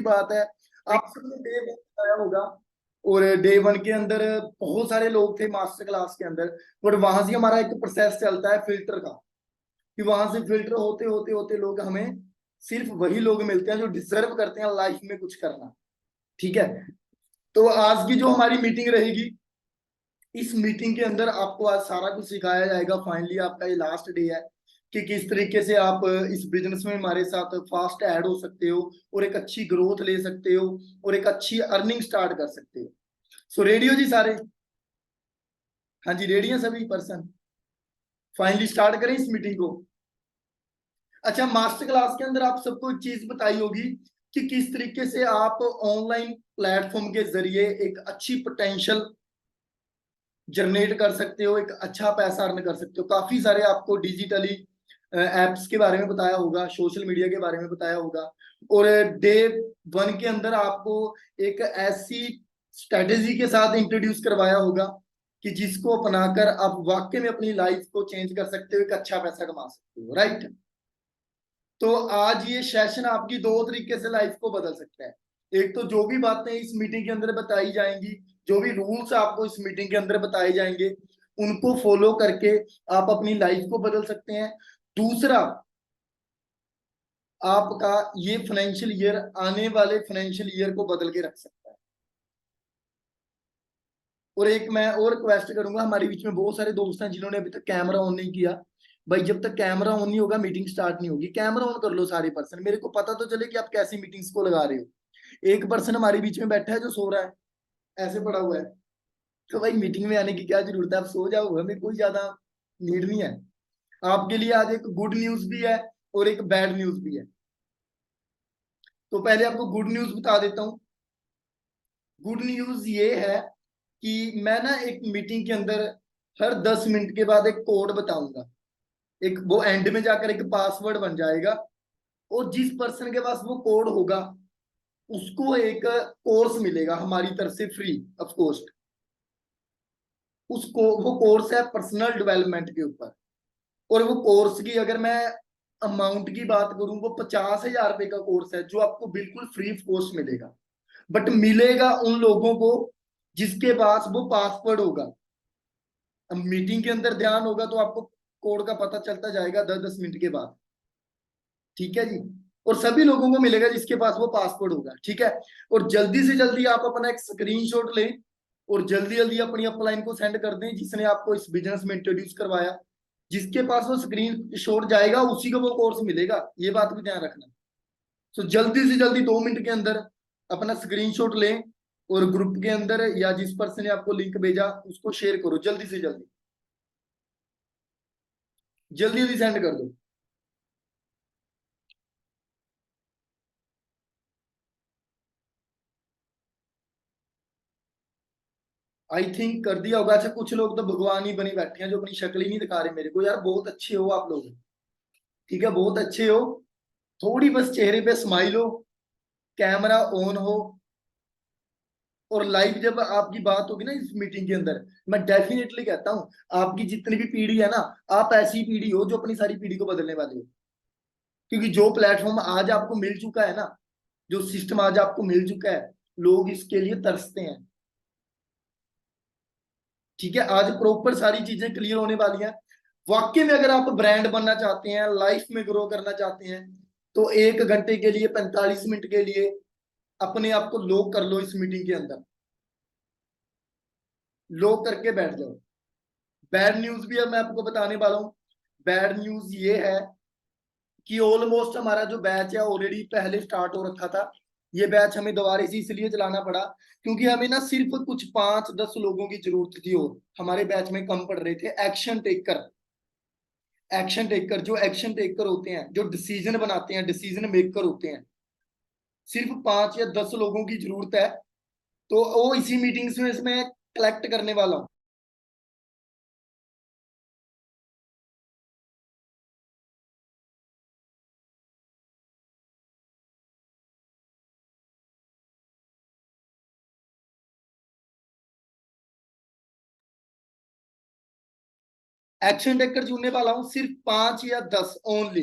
बात है, आप सबने डे वन बताया होगा, और डे वन के अंदर बहुत सारे लोग थे मास्टर क्लास के अंदर, बट वहां से हमारा एक प्रोसेस चलता है फिल्टर का, कि वहां से फिल्टर होते होते होते लोग हमें सिर्फ वही लोग मिलते हैं जो डिजर्व करते हैं लाइफ में कुछ करना। ठीक है, तो आज की जो हमारी मीटिंग रहेगी, इस मीटिंग के अंदर आपको आज सारा कुछ सिखाया जाएगा। फाइनली आपका ये लास्ट डे है कि किस तरीके से आप इस बिजनेस में हमारे साथ फास्ट ऐड हो सकते हो और एक अच्छी ग्रोथ ले सकते हो और एक अच्छी अर्निंग स्टार्ट कर सकते हो। सो रेडी हो जी सारे? हाँ जी, रेडी हैं सभी पर्सन? फाइनली स्टार्ट करें इस मीटिंग को। अच्छा, मास्टर क्लास के अंदर आप सबको एक चीज बताई होगी कि किस तरीके से आप ऑनलाइन प्लेटफॉर्म के जरिए एक अच्छी पोटेंशियल जनरेट कर सकते हो, एक अच्छा पैसा अर्न कर सकते हो। काफी सारे आपको डिजिटली एप्स के बारे में बताया होगा, सोशल मीडिया के बारे में बताया होगा, और डे वन के अंदर आपको एक ऐसी स्ट्रेटेजी के साथ इंट्रोड्यूस करवाया होगा कि जिसको अपनाकर आप वाकई में अपनी लाइफ को चेंज कर सकते हो, एक अच्छा पैसा कमा सकते हो। राइट? तो आज ये सेशन आपकी दो तरीके से लाइफ को बदल सकता है। एक तो जो भी बातें इस मीटिंग के अंदर बताई जाएंगी, जो भी रूल्स आपको इस मीटिंग के अंदर बताए जाएंगे, उनको फॉलो करके आप अपनी लाइफ को बदल सकते हैं। दूसरा, आपका ये फाइनेंशियल ईयर आने वाले फाइनेंशियल ईयर को बदल के रख सकता है। और एक मैं और रिक्वेस्ट करूंगा, हमारे बीच में बहुत सारे दोस्त हैं जिन्होंने अभी तक कैमरा ऑन नहीं किया। भाई, जब तक कैमरा ऑन नहीं होगा मीटिंग स्टार्ट नहीं होगी। कैमरा ऑन कर लो सारे पर्सन, मेरे को पता तो चले कि आप कैसी मीटिंग्स को लगा रहे हो। एक पर्सन हमारे बीच में बैठा है जो सो रहा है, ऐसे पड़ा हुआ है, तो भाई मीटिंग में आने की क्या जरूरत है? आप सो जाओ, हमें कोई ज्यादा नीड नहीं है। आपके लिए आज एक गुड न्यूज भी है और एक बैड न्यूज भी है। तो पहले आपको गुड न्यूज बता देता हूँ। गुड न्यूज ये है कि मैं ना एक मीटिंग के अंदर हर 10 मिनट के बाद एक कोड बताऊंगा। एक वो एंड में जाकर एक पासवर्ड बन जाएगा, और जिस पर्सन के पास वो कोड होगा उसको एक कोर्स मिलेगा हमारी तरफ से फ्री ऑफ कॉस्ट। उसको वो कोर्स है पर्सनल डेवलपमेंट के ऊपर। और वो कोर्स की अगर मैं अमाउंट की बात करूं, वो 50,000 रुपए का कोर्स है जो आपको बिल्कुल फ्री ऑफ कॉस्ट मिलेगा। बट मिलेगा उन लोगों को जिसके पास वो पासवर्ड होगा। अब मीटिंग के अंदर ध्यान होगा तो आपको कोड का पता चलता जाएगा 10-10 मिनट के बाद। ठीक है जी? और सभी लोगों को मिलेगा जिसके पास वो पासपोर्ट होगा। ठीक है? और जल्दी से जल्दी आप अपना एक स्क्रीनशॉट लें और जल्दी जल्दी अपनी अपलाइन को सेंड कर दें जिसने आपको इस बिजनेस में इंट्रोड्यूस करवाया। जिसके पास वो स्क्रीन शॉट जाएगा उसी को वो कोर्स मिलेगा, ये बात भी ध्यान रखना। तो जल्दी से जल्दी 2 मिनट के अंदर अपना स्क्रीनशॉट लें और ग्रुप के अंदर या जिस पर्सन ने आपको लिंक भेजा उसको शेयर करो। जल्दी से जल्दी जल्दी जल्दी सेंड कर दो। आई थिंक कर दिया होगा। अच्छा, कुछ लोग तो भगवान ही बनी बैठे हैं जो अपनी शक्ल ही नहीं दिखा रहे मेरे को। यार बहुत अच्छे हो आप लोग, ठीक है, बहुत अच्छे हो। थोड़ी बस चेहरे पे स्माइल हो, कैमरा ऑन हो, और लाइव जब आपकी बात होगी ना इस मीटिंग के अंदर, मैं डेफिनेटली कहता हूँ आपकी जितनी भी पीढ़ी है ना, आप ऐसी पीढ़ी हो जो अपनी सारी पीढ़ी को बदलने वाली हो। क्योंकि जो प्लेटफॉर्म आज आपको मिल चुका है ना, जो सिस्टम आज आपको मिल चुका है, लोग इसके लिए तरसते हैं। ठीक है? आज प्रॉपर सारी चीजें क्लियर होने वाली हैं। वाकई में अगर आप ब्रांड बनना चाहते हैं, लाइफ में ग्रो करना चाहते हैं, तो 1 घंटे के लिए, 45 मिनट के लिए अपने आप को लॉक कर लो इस मीटिंग के अंदर। लॉक करके बैठ जाओ। बैड न्यूज भी अब मैं आपको बताने वाला हूँ। बैड न्यूज ये है कि ऑलमोस्ट हमारा जो बैच है ऑलरेडी पहले स्टार्ट हो रखा था। ये बैच हमें दोबारा से इसलिए चलाना पड़ा क्योंकि हमें ना सिर्फ कुछ 5-10 लोगों की जरूरत थी, और हमारे बैच में कम पड़ रहे थे एक्शन टेकर। एक्शन टेकर, जो एक्शन टेकर होते हैं, जो डिसीजन बनाते हैं, डिसीजन मेकर होते हैं, सिर्फ 5 या 10 लोगों की जरूरत है। तो वो इसी मीटिंग्स में इसमें कलेक्ट करने वाला हूँ। एक्शन टेकर चुनने वाला हूँ सिर्फ 5 या 10 ओनली।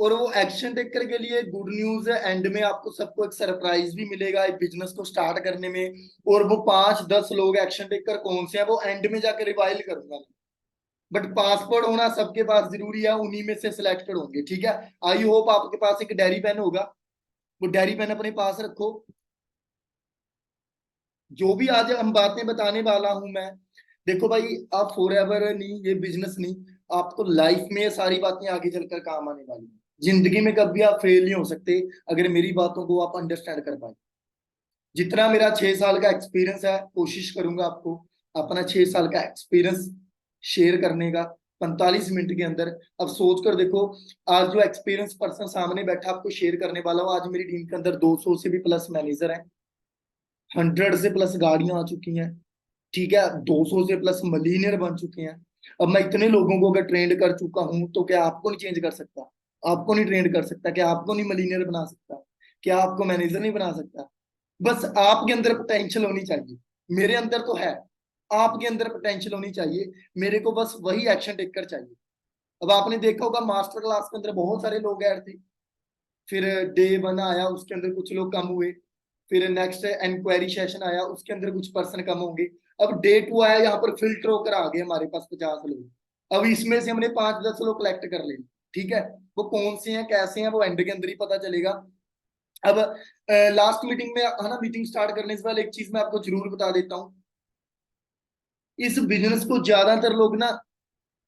और वो एक्शन टेकर के लिए गुड न्यूज है, एंड में आपको सबको एक सरप्राइज भी मिलेगा एक बिजनेस को स्टार्ट करने में। और वो 5-10 लोग एक्शन टेकर कौन से हैं वो एंड में जाकर रिवाइल करूंगा। बट पासपोर्ट होना सबके पास जरूरी है, उन्हीं में से सिलेक्टेड होंगे, ठीक है। आई होप आपके पास एक डायरी पेन होगा, वो डायरी पेन अपने पास रखो। जो भी आज हम बातें बताने वाला हूं मैं, देखो भाई, आप फॉर एवर नहीं, ये बिजनेस नहीं, आपको लाइफ में ये सारी बातें आगे चलकर काम आने वाली हैं। जिंदगी में कभी आप फेल नहीं हो सकते अगर मेरी बातों को आप अंडरस्टैंड कर पाए। जितना मेरा 6 साल का एक्सपीरियंस है, कोशिश करूंगा आपको अपना 6 साल का एक्सपीरियंस शेयर करने का 45 मिनट के अंदर। अब सोच कर देखो, आज जो एक्सपीरियंस पर्सन सामने बैठा आपको शेयर करने वाला हूँ, आज मेरी टीम के अंदर 200 से भी प्लस मैनेजर हैं, 100 से प्लस गाड़ियां आ चुकी हैं, ठीक है, 200 से प्लस मिलीनियर बन चुके हैं। अब मैं इतने लोगों को अगर ट्रेंड कर चुका हूं तो क्या आपको नहीं चेंज कर सकता? आपको नहीं ट्रेंड कर सकता? क्या आपको नहीं मिलीनियर बना सकता? क्या आपको मैनेजर नहीं बना सकता? बस आपके अंदर पोटेंशियल होनी चाहिए, मेरे अंदर तो है, आपके अंदर पोटेंशियल होनी चाहिए। मेरे को बस वही एक्शन टेकर चाहिए। अब आपने देखा होगा मास्टर क्लास के अंदर बहुत सारे लोग ऐड थे, फिर डे 1 आया उसके अंदर कुछ लोग कम हुए, फिर नेक्स्ट इंक्वायरी सेशन आया उसके अंदर कुछ पर्सन कम होंगे। अब डे 2 आया, यहाँ पर फिल्टर होकर आ गए हमारे पास 50 लोग। अब इसमें से हमने 5-10 लोग कलेक्ट कर ले, ठीक है। वो कौन से हैं कैसे हैं वो एंड के अंदर ही पता चलेगा। अब लास्ट मीटिंग में है ना, मीटिंग स्टार्ट करने से पहले एक चीज मैं आपको जरूर बता देता हूँ। इस बिजनेस को ज्यादातर लोग ना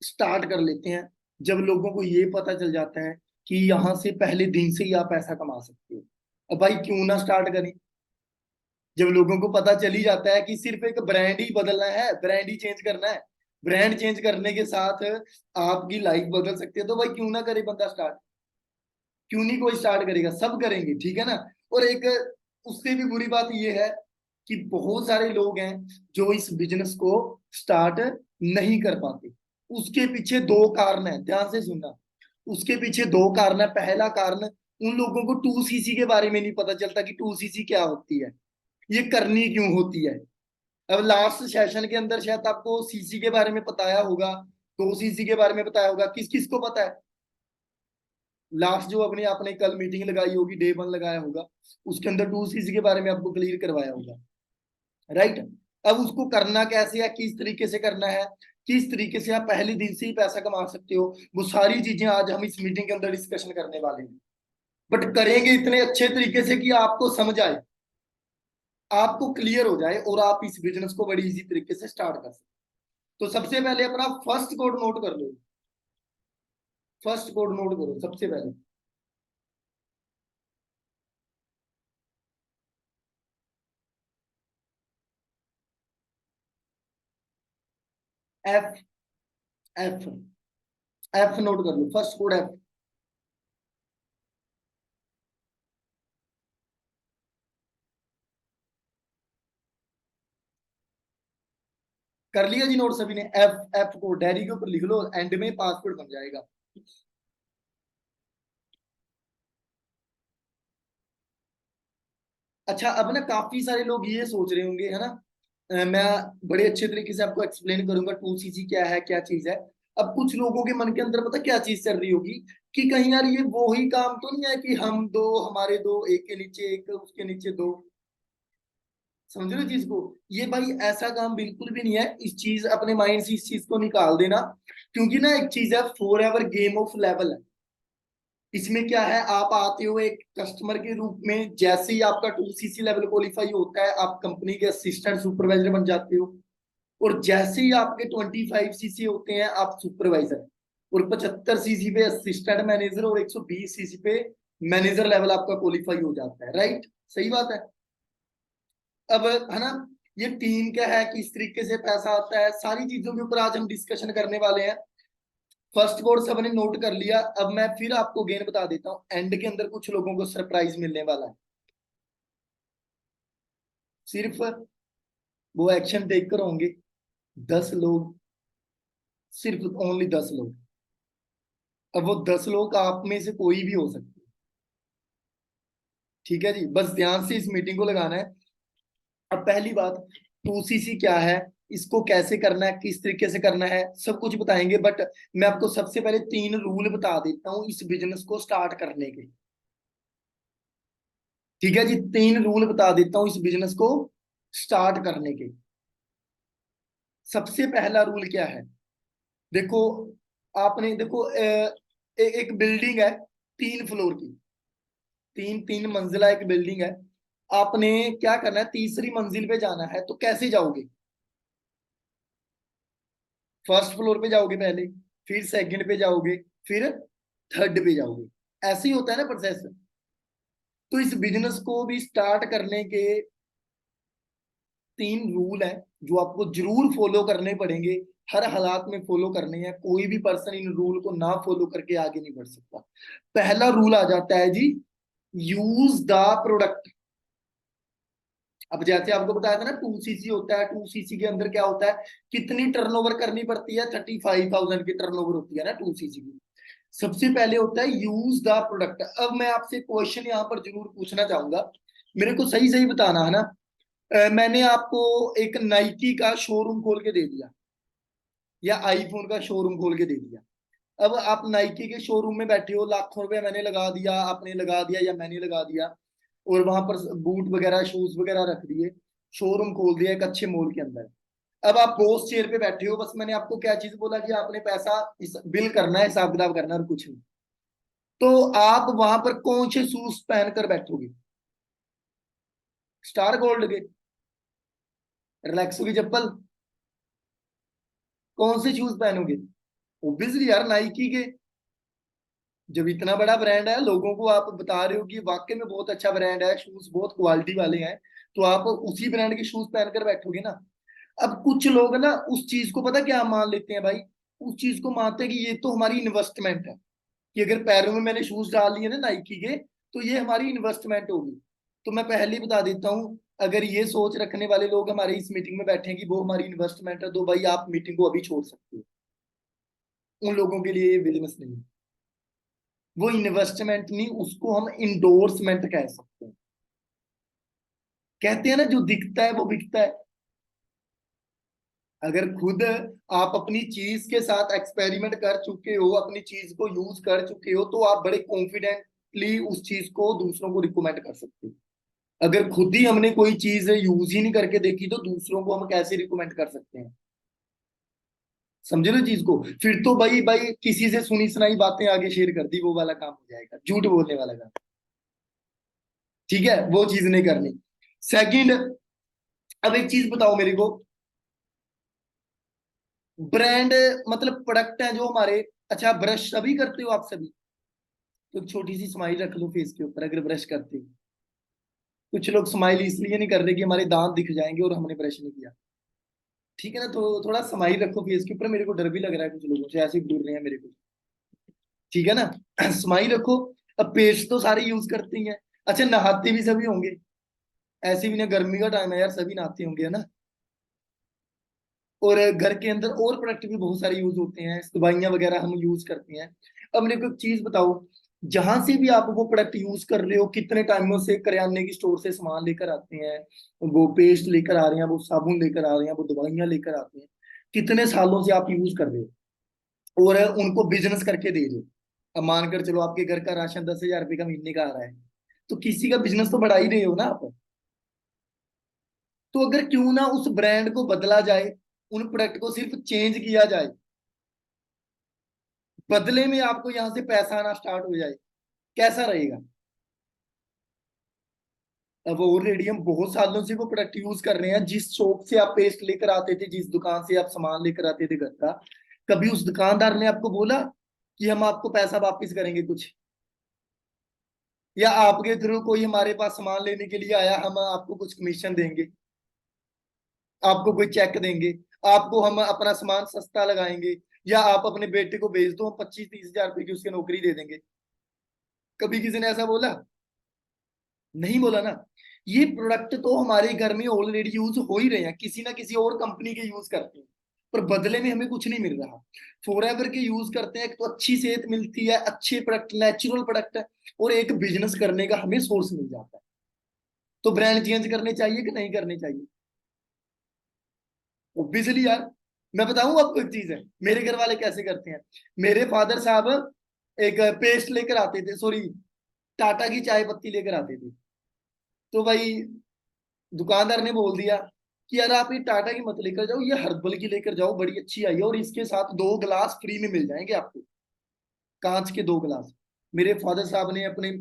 स्टार्ट कर लेते हैं जब लोगों को ये पता चल जाता है कि यहाँ से पहले दिन से ही आप पैसा कमा सकते हो। अब भाई क्यों ना स्टार्ट करें? जब लोगों को पता चल ही जाता है कि सिर्फ एक ब्रांड ही बदलना है, ब्रांड ही चेंज करना है, ब्रांड चेंज करने के साथ आपकी लाइफ बदल सकती है, तो भाई क्यों ना करे बंदा स्टार्ट? क्यों नहीं कोई स्टार्ट करेगा? सब करेंगे, ठीक है ना। और एक उससे भी बुरी बात यह है कि बहुत सारे लोग हैं जो इस बिजनेस को स्टार्ट नहीं कर पाते। उसके पीछे 2 कारण है, ध्यान से सुनना। उसके पीछे 2 कारण है। पहला कारण, उन लोगों को 2cc के बारे में नहीं पता चलता कि 2cc क्या होती है, ये करनी क्यों होती है। अब लास्ट सेशन के अंदर शायद आपको सीसी के बारे में बताया होगा, 2cc के बारे में बताया होगा, किस किस को पता है? लास्ट जो अपने आपने कल मीटिंग लगाई होगी, डे 1 लगाया होगा, उसके अंदर 2cc के बारे में आपको क्लियर करवाया होगा, राइट। अब उसको करना कैसे है, किस तरीके से करना है, किस तरीके से आप पहले दिन से ही पैसा कमा सकते हो, वो सारी चीजें आज हम इस मीटिंग के अंदर डिस्कशन करने वाले हैं। बट करेंगे इतने अच्छे तरीके से कि आपको समझ आए, आपको क्लियर हो जाए और आप इस बिजनेस को बड़ी इजी तरीके से स्टार्ट कर सकते। तो सबसे पहले अपना फर्स्ट कोड नोट कर लो, फर्स्ट कोड नोट करो सबसे पहले। एफ, एफ, एफ नोट कर लो, फर्स्ट कोड एफ। कर लिया जी नोट सभी ने? एफ, एफ को डायरी के ऊपर लिख लो, एंड में पासवर्ड बन जाएगा। अच्छा, अब ना काफी सारे लोग ये सोच रहे होंगे, है ना, मैं बड़े अच्छे तरीके से आपको एक्सप्लेन करूंगा 2cc क्या है, क्या चीज है। अब कुछ लोगों के मन के अंदर पता क्या चीज चल रही होगी कि कहीं यार ये वो ही काम तो नहीं है कि हम दो, हमारे दो, एक के नीचे एक, उसके नीचे दो। समझ रहे हो चीज को? ये भाई ऐसा काम बिल्कुल भी नहीं है। इस चीज अपने माइंड से इस चीज को निकाल देना, क्योंकि ना एक चीज है, for ever game of level है। इसमें क्या है, आप आते हो एक कस्टमर के रूप में, जैसे ही आपका 2cc लेवल क्वालिफाई होता है आप कंपनी के असिस्टेंट सुपरवाइजर बन जाते हो। और जैसे ही आपके 25cc होते हैं आप सुपरवाइजर, और 75cc पे असिस्टेंट मैनेजर, और 120cc पे मैनेजर लेवल आपका क्वालिफाई हो जाता है, राइट। सही बात है। अब है ना, ये टीम क्या है, किस तरीके से पैसा आता है, सारी चीजों के ऊपर आज हम डिस्कशन करने वाले हैं। फर्स्ट कोड सबने नोट कर लिया। अब मैं फिर आपको गेन बता देता हूँ, एंड के अंदर कुछ लोगों को सरप्राइज मिलने वाला है। सिर्फ वो एक्शन टेक कर होंगे 10 लोग, सिर्फ ओनली 10 लोग। अब वो 10 लोग आप में से कोई भी हो सकते हैं, ठीक है जी। बस ध्यान से इस मीटिंग को लगाना है। अब पहली बात, 2cc क्या है, इसको कैसे करना है, किस तरीके से करना है, सब कुछ बताएंगे। बट मैं आपको सबसे पहले 3 रूल बता देता हूँ इस बिजनेस को स्टार्ट करने के। ठीक है जी, 3 रूल बता देता हूँ इस बिजनेस को स्टार्ट करने के। सबसे पहला रूल क्या है, देखो आपने देखो एक बिल्डिंग है 3 फ्लोर की, 3 मंजिला एक बिल्डिंग है। आपने क्या करना है, तीसरी मंजिल पे जाना है, तो कैसे जाओगे? फर्स्ट फ्लोर पे जाओगे पहले, फिर सेकंड पे जाओगे, फिर थर्ड पे जाओगे। ऐसे ही होता है ना प्रोसेस। तो इस बिजनेस को भी स्टार्ट करने के 3 रूल हैं जो आपको जरूर फॉलो करने पड़ेंगे, हर हालात में फॉलो करने हैं। कोई भी पर्सन इन रूल को ना फॉलो करके आगे नहीं बढ़ सकता। पहला रूल आ जाता है जी, यूज द प्रोडक्ट। अब जैसे आपको बताया था ना 2 सीसी होता है, 2 सीसी के अंदर क्या होता है, कितनी टर्नओवर करनी पड़ती है, 35,000 की टर्नओवर होती है ना 2 सीसी की। सबसे पहले होता है यूज द प्रोडक्ट। अब मैं आपसे क्वेश्चन यहाँ पर जरूर पूछना चाहूंगा, मेरे को सही सही बताना है ना। मैंने आपको एक नाइकी का शोरूम खोल के दे दिया या आईफोन का शोरूम खोल के दे दिया। अब आप नाइकी के शोरूम में बैठे हो, लाखों रुपए मैंने लगा दिया, आपने लगा दिया या मैंने लगा दिया, और वहां पर बूट वगैरह शूज वगैरह रख दिए, शोरूम खोल दिया एक अच्छे मॉल के अंदर। अब आप बॉस चेयर पे बैठे हो, बस मैंने आपको क्या चीज बोला कि आपने पैसा इस बिल करना है, हिसाब किताब करना है और कुछ नहीं। तो आप वहां पर कौन से शूज पहनकर बैठोगे? स्टार गोल्ड के, रिलैक्सो की चप्पल, कौन से शूज पहनोगे? ओब्वियसली यार नाइकी के। जब इतना बड़ा ब्रांड है, लोगों को आप बता रहे हो कि वाकई में बहुत अच्छा ब्रांड है, शूज बहुत क्वालिटी वाले हैं, तो आप उसी ब्रांड के शूज पहनकर बैठोगे ना। अब कुछ लोग ना उस चीज को पता क्या मान लेते हैं भाई, उस चीज को मानते हैं कि ये तो हमारी इन्वेस्टमेंट है, कि अगर पैरों में मैंने शूज डाल लिए ना नाइकी के, तो ये हमारी इन्वेस्टमेंट होगी। तो मैं पहले ही बता देता हूँ, अगर ये सोच रखने वाले लोग हमारे इस मीटिंग में बैठे हैं कि वो हमारी इन्वेस्टमेंट है, तो भाई आप मीटिंग को अभी छोड़ सकते हो। उन लोगों के लिए ये बिजनेस नहीं है। वो इन्वेस्टमेंट नहीं, उसको हम इंडोर्समेंट कह सकते हैं। कहते हैं ना जो दिखता है वो बिकता है। अगर खुद आप अपनी चीज के साथ एक्सपेरिमेंट कर चुके हो, अपनी चीज को यूज कर चुके हो, तो आप बड़े कॉन्फिडेंटली उस चीज को दूसरों को रिकमेंड कर सकते हो। अगर खुद ही हमने कोई चीज यूज ही नहीं करके देखी, तो दूसरों को हम कैसे रिकमेंड कर सकते हैं? समझे ना चीज को? फिर तो भाई भाई किसी से सुनी सुनाई बातें आगे शेयर कर दी, वो वाला काम हो जाएगा, झूठ बोलने वाला काम। ठीक है, वो चीज नहीं करनी। सेकंड, अब एक चीज बताओ मेरे को, ब्रांड मतलब प्रोडक्ट है जो हमारे। अच्छा, ब्रश सभी करते हो आप सभी? तो एक छोटी सी स्माइल रख लो फेस के ऊपर अगर ब्रश करते हो। कुछ लोग स्माइल इसलिए नहीं कर रहे कि हमारे दांत दिख जाएंगे और हमने ब्रश नहीं किया। ठीक है ना, तो थोड़ा स्माइल रखो फेस के ऊपर। मेरे को डर भी लग रहा है कुछ लोगों से, ऐसे घूर रहे हैं मेरे को। ठीक है ना, स्माइल रखो। अब पेस्ट तो सारे यूज करते ही हैं। अच्छा, नहाते भी सभी होंगे, ऐसे भी ना, गर्मी का टाइम है यार, सभी नहाते होंगे, है ना। और घर के अंदर और प्रोडक्ट भी बहुत सारे यूज होते हैं, दवाइयां वगैरह हम यूज करते हैं। अब मेरे को एक चीज बताओ, जहां से भी आप वो प्रोडक्ट यूज कर रहे हो, कितने टाइमों से किराने की स्टोर से सामान लेकर आते हैं, वो पेस्ट लेकर आ रहे हैं, वो साबुन लेकर आ रहे हैं, वो दवाइयां लेकर आते हैं, कितने सालों से आप यूज कर रहे हो और उनको बिजनेस करके दे रहे हो। अब मानकर चलो आपके घर का राशन 10,000 रुपये का महीने का आ रहा है, तो किसी का बिजनेस तो बढ़ा ही रहे हो ना आप। तो अगर क्यों ना उस ब्रांड को बदला जाए, उन प्रोडक्ट को सिर्फ चेंज किया जाए, बदले में आपको यहां से पैसा आना स्टार्ट हो जाए, कैसा रहेगा? अब ऑलरेडी हम बहुत सालों से वो प्रोडक्ट यूज कर रहे हैं। जिस शॉप से आप पेस्ट लेकर आते थे, जिस दुकान से आप सामान लेकर आते थे घर का, कभी उस दुकानदार ने आपको बोला कि हम आपको पैसा वापस करेंगे कुछ? या आपके थ्रू कोई हमारे पास सामान लेने के लिए आया, हम आपको कुछ कमीशन देंगे, आपको कोई चेक देंगे, आपको हम अपना सामान सस्ता लगाएंगे, या आप अपने बेटे को भेज दो, हम 25-30 हजार रुपए की उसकी नौकरी दे देंगे? कभी किसी ने ऐसा बोला? नहीं बोला ना। ये प्रोडक्ट तो हमारे घर में ऑलरेडी यूज हो ही रहे हैं, किसी ना किसी और कंपनी के यूज करते हैं, पर बदले में हमें कुछ नहीं मिल रहा। फॉरएवर के यूज करते हैं, एक तो अच्छी सेहत मिलती है, अच्छे प्रोडक्ट, नेचुरल प्रोडक्ट है, और एक बिजनेस करने का हमें सोर्स मिल जाता है। तो ब्रांड चेंज करने चाहिए कि नहीं करने चाहिए? ऑब्वियसली यार, मैं बताऊं आपको एक चीज है, मेरे घर वाले कैसे करते हैं। मेरे फादर साहब एक पेस्ट लेकर आते थे, सॉरी टाटा की चाय पत्ती लेकर आते थे। तो भाई दुकानदार ने बोल दिया कि यार आप ये टाटा की मत लेकर जाओ, ये हर्बल की लेकर जाओ, बड़ी अच्छी आई है, और इसके साथ 2 गिलास फ्री में मिल जाएंगे आपको, कांच के 2 गिलास। मेरे फादर साहब ने अपने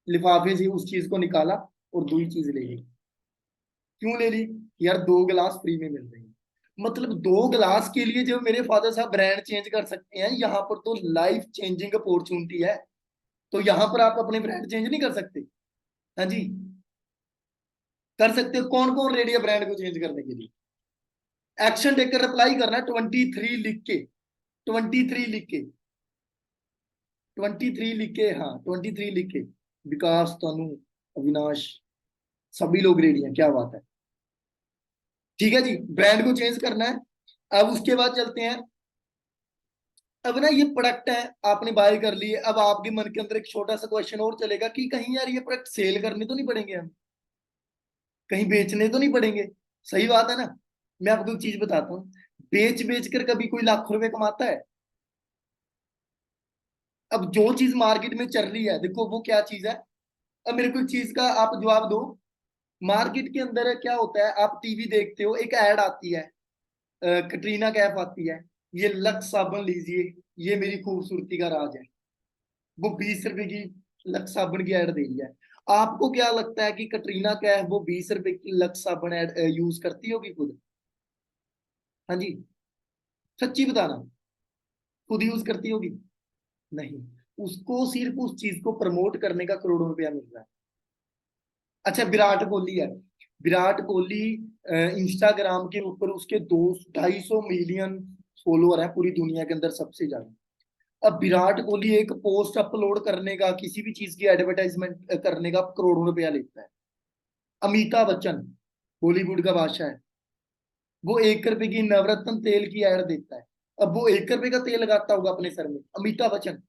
लिफाफे से उस चीज को निकाला और 2 ही चीज ले ली। क्यों ले ली? यार 2 गिलास फ्री में मिल रही है। मतलब 2 गिलास के लिए जो मेरे फादर साहब ब्रांड चेंज कर सकते हैं, यहाँ पर तो लाइफ चेंजिंग अपॉर्चुनिटी है। तो यहाँ पर आप अपने ब्रांड चेंज नहीं कर सकते? हाँ जी, कर सकते हो। कौन कौन रेडी है ब्रांड को चेंज करने के लिए? एक्शन टेकर रिप्लाई करना 23 लिख के, 23 लिख के, 23 लिख के, हाँ 23 लिख के। विकास, तनु, अविनाश, सभी लोग रेडी हैं, क्या बात है। ठीक है जी, ब्रांड को चेंज करना है। अब उसके बाद चलते हैं। अब ना ये प्रोडक्ट है, आपने बाय कर लिए, अब आपके मन के अंदर एक छोटा सा क्वेश्चन और चलेगा कि कहीं यार ये प्रोडक्ट सेल करने तो नहीं पड़ेंगे हम, कहीं बेचने तो नहीं पड़ेंगे। सही बात है ना। मैं आपको एक चीज बताता हूँ, बेच बेच कर कभी कोई लाखों रुपए कमाता है? अब जो चीज मार्केट में चल रही है, देखो वो क्या चीज है। अब मेरे को एक चीज का आप जवाब दो। मार्केट के अंदर क्या होता है, आप टीवी देखते हो, एक ऐड आती है, कटरीना कैफ आती है, ये लक्स साबुन लीजिए, ये मेरी खूबसूरती का राज है। वो 20 रुपए की लक्स साबुन की ऐड दे रही है। आपको क्या लगता है कि कटरीना कैफ वो 20 रुपए की लक्स साबुन ऐड यूज करती होगी खुद? हाँ जी, सच्ची बताना, खुद यूज करती होगी? नहीं। उसको सिर्फ उस चीज को प्रमोट करने का करोड़ों रुपया मिल रहा है। अच्छा, विराट कोहली है, विराट कोहली इंस्टाग्राम के ऊपर उसके 200-250 मिलियन फॉलोअर है पूरी दुनिया के अंदर सबसे ज्यादा। अब विराट कोहली एक पोस्ट अपलोड करने का, किसी भी चीज की एडवर्टाइजमेंट करने का करोड़ों रुपया लेता है। अमिताभ बच्चन बॉलीवुड का बादशाह है, वो 1 रुपए की नवरत्न तेल की ऐड देता है। अब वो 1 रुपए का तेल लगाता होगा अपने सर में, अमिताभ बच्चन।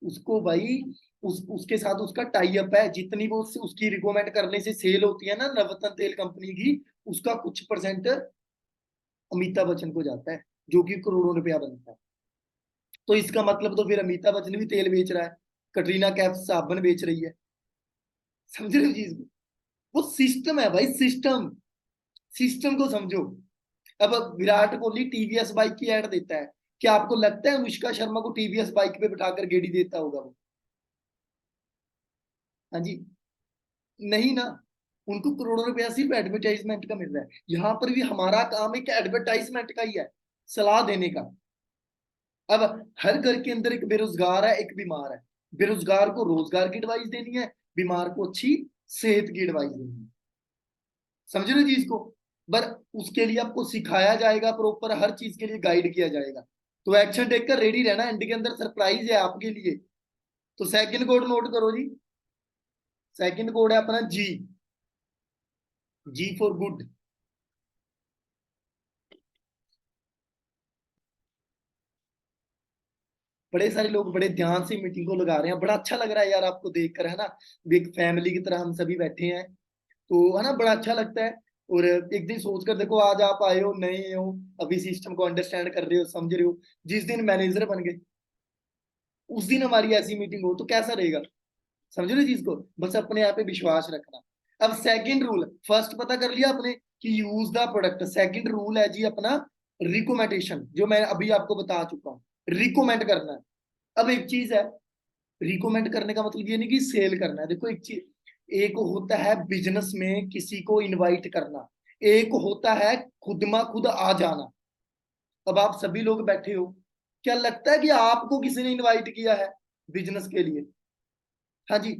उसको भाई उसके साथ उसका टाई अप है, जितनी वो उसकी रिकमेंड करने से सेल होती है ना नवरत्न तेल कंपनी की, उसका कुछ परसेंट अमिताभ बच्चन को जाता है, जो कि करोड़ों रुपया बनता है। तो इसका मतलब तो फिर अमिताभ बच्चन भी तेल बेच रहा है, कटरीना कैफ साबुन बेच रही है। समझ रहे हो चीज को? वो सिस्टम है भाई, सिस्टम। सिस्टम को समझो। अब विराट कोहली टीवीएस बाइक की ऐड देता है, क्या आपको लगता है अनुष्का शर्मा को टीवीएस बाइक पे बिठाकर गेड़ी देता होगा वो? हाँ जी, नहीं ना। उनको करोड़ों रुपया सिर्फ एडवर्टाइजमेंट का मिल रहा है। यहाँ पर भी हमारा काम एक एडवर्टाइजमेंट का ही है, सलाह देने का। अब हर घर के अंदर एक बेरोजगार है, एक बीमार है। बेरोजगार को रोजगार की एडवाइस देनी है, बीमार को अच्छी सेहत की एडवाइस देनी है। समझ रहे हो चीज को? पर उसके लिए आपको सिखाया जाएगा, प्रॉपर हर चीज के लिए गाइड किया जाएगा। तो एक्शन टेक कर रेडी रहना, एंड के अंदर सरप्राइज है आपके लिए। तो सेकंड कोड नोट करो जी। सेकंड कोड है अपना जी, जी फॉर गुड। बड़े सारे लोग बड़े ध्यान से मीटिंग को लगा रहे हैं, बड़ा अच्छा लग रहा है यार आपको देखकर, है ना। एक फैमिली की तरह हम सभी बैठे हैं, तो है ना, बड़ा अच्छा लगता है। और एक दिन सोच कर देखो, आज आप आए हो, नए हो, अभी सिस्टम को अंडरस्टैंड कर रहे हो, समझ रहे हो। जिस दिन मैनेजर बन गए, उस दिन हमारी ऐसी मीटिंग हो तो कैसा रहेगा? समझ रहे हो चीज को? बस अपने आप पे विश्वास रखना। अब सेकंड रूल, फर्स्ट पता कर लिया आपने कि use the product. Second rule है जी अपना रिकमेंडेशन, जो मैं अभी आपको बता चुका हूँ, रिकमेंड करना है। अब एक चीज है, रिकमेंड करने का मतलब ये नहीं कि सेल करना है। देखो एक चीज, एक होता है बिजनेस में किसी को इनवाइट करना, एक होता है खुद में खुद आ जाना। अब आप सभी लोग बैठे हो, क्या लगता है कि आपको किसी ने इनवाइट किया है बिजनेस के लिए? हाँ जी,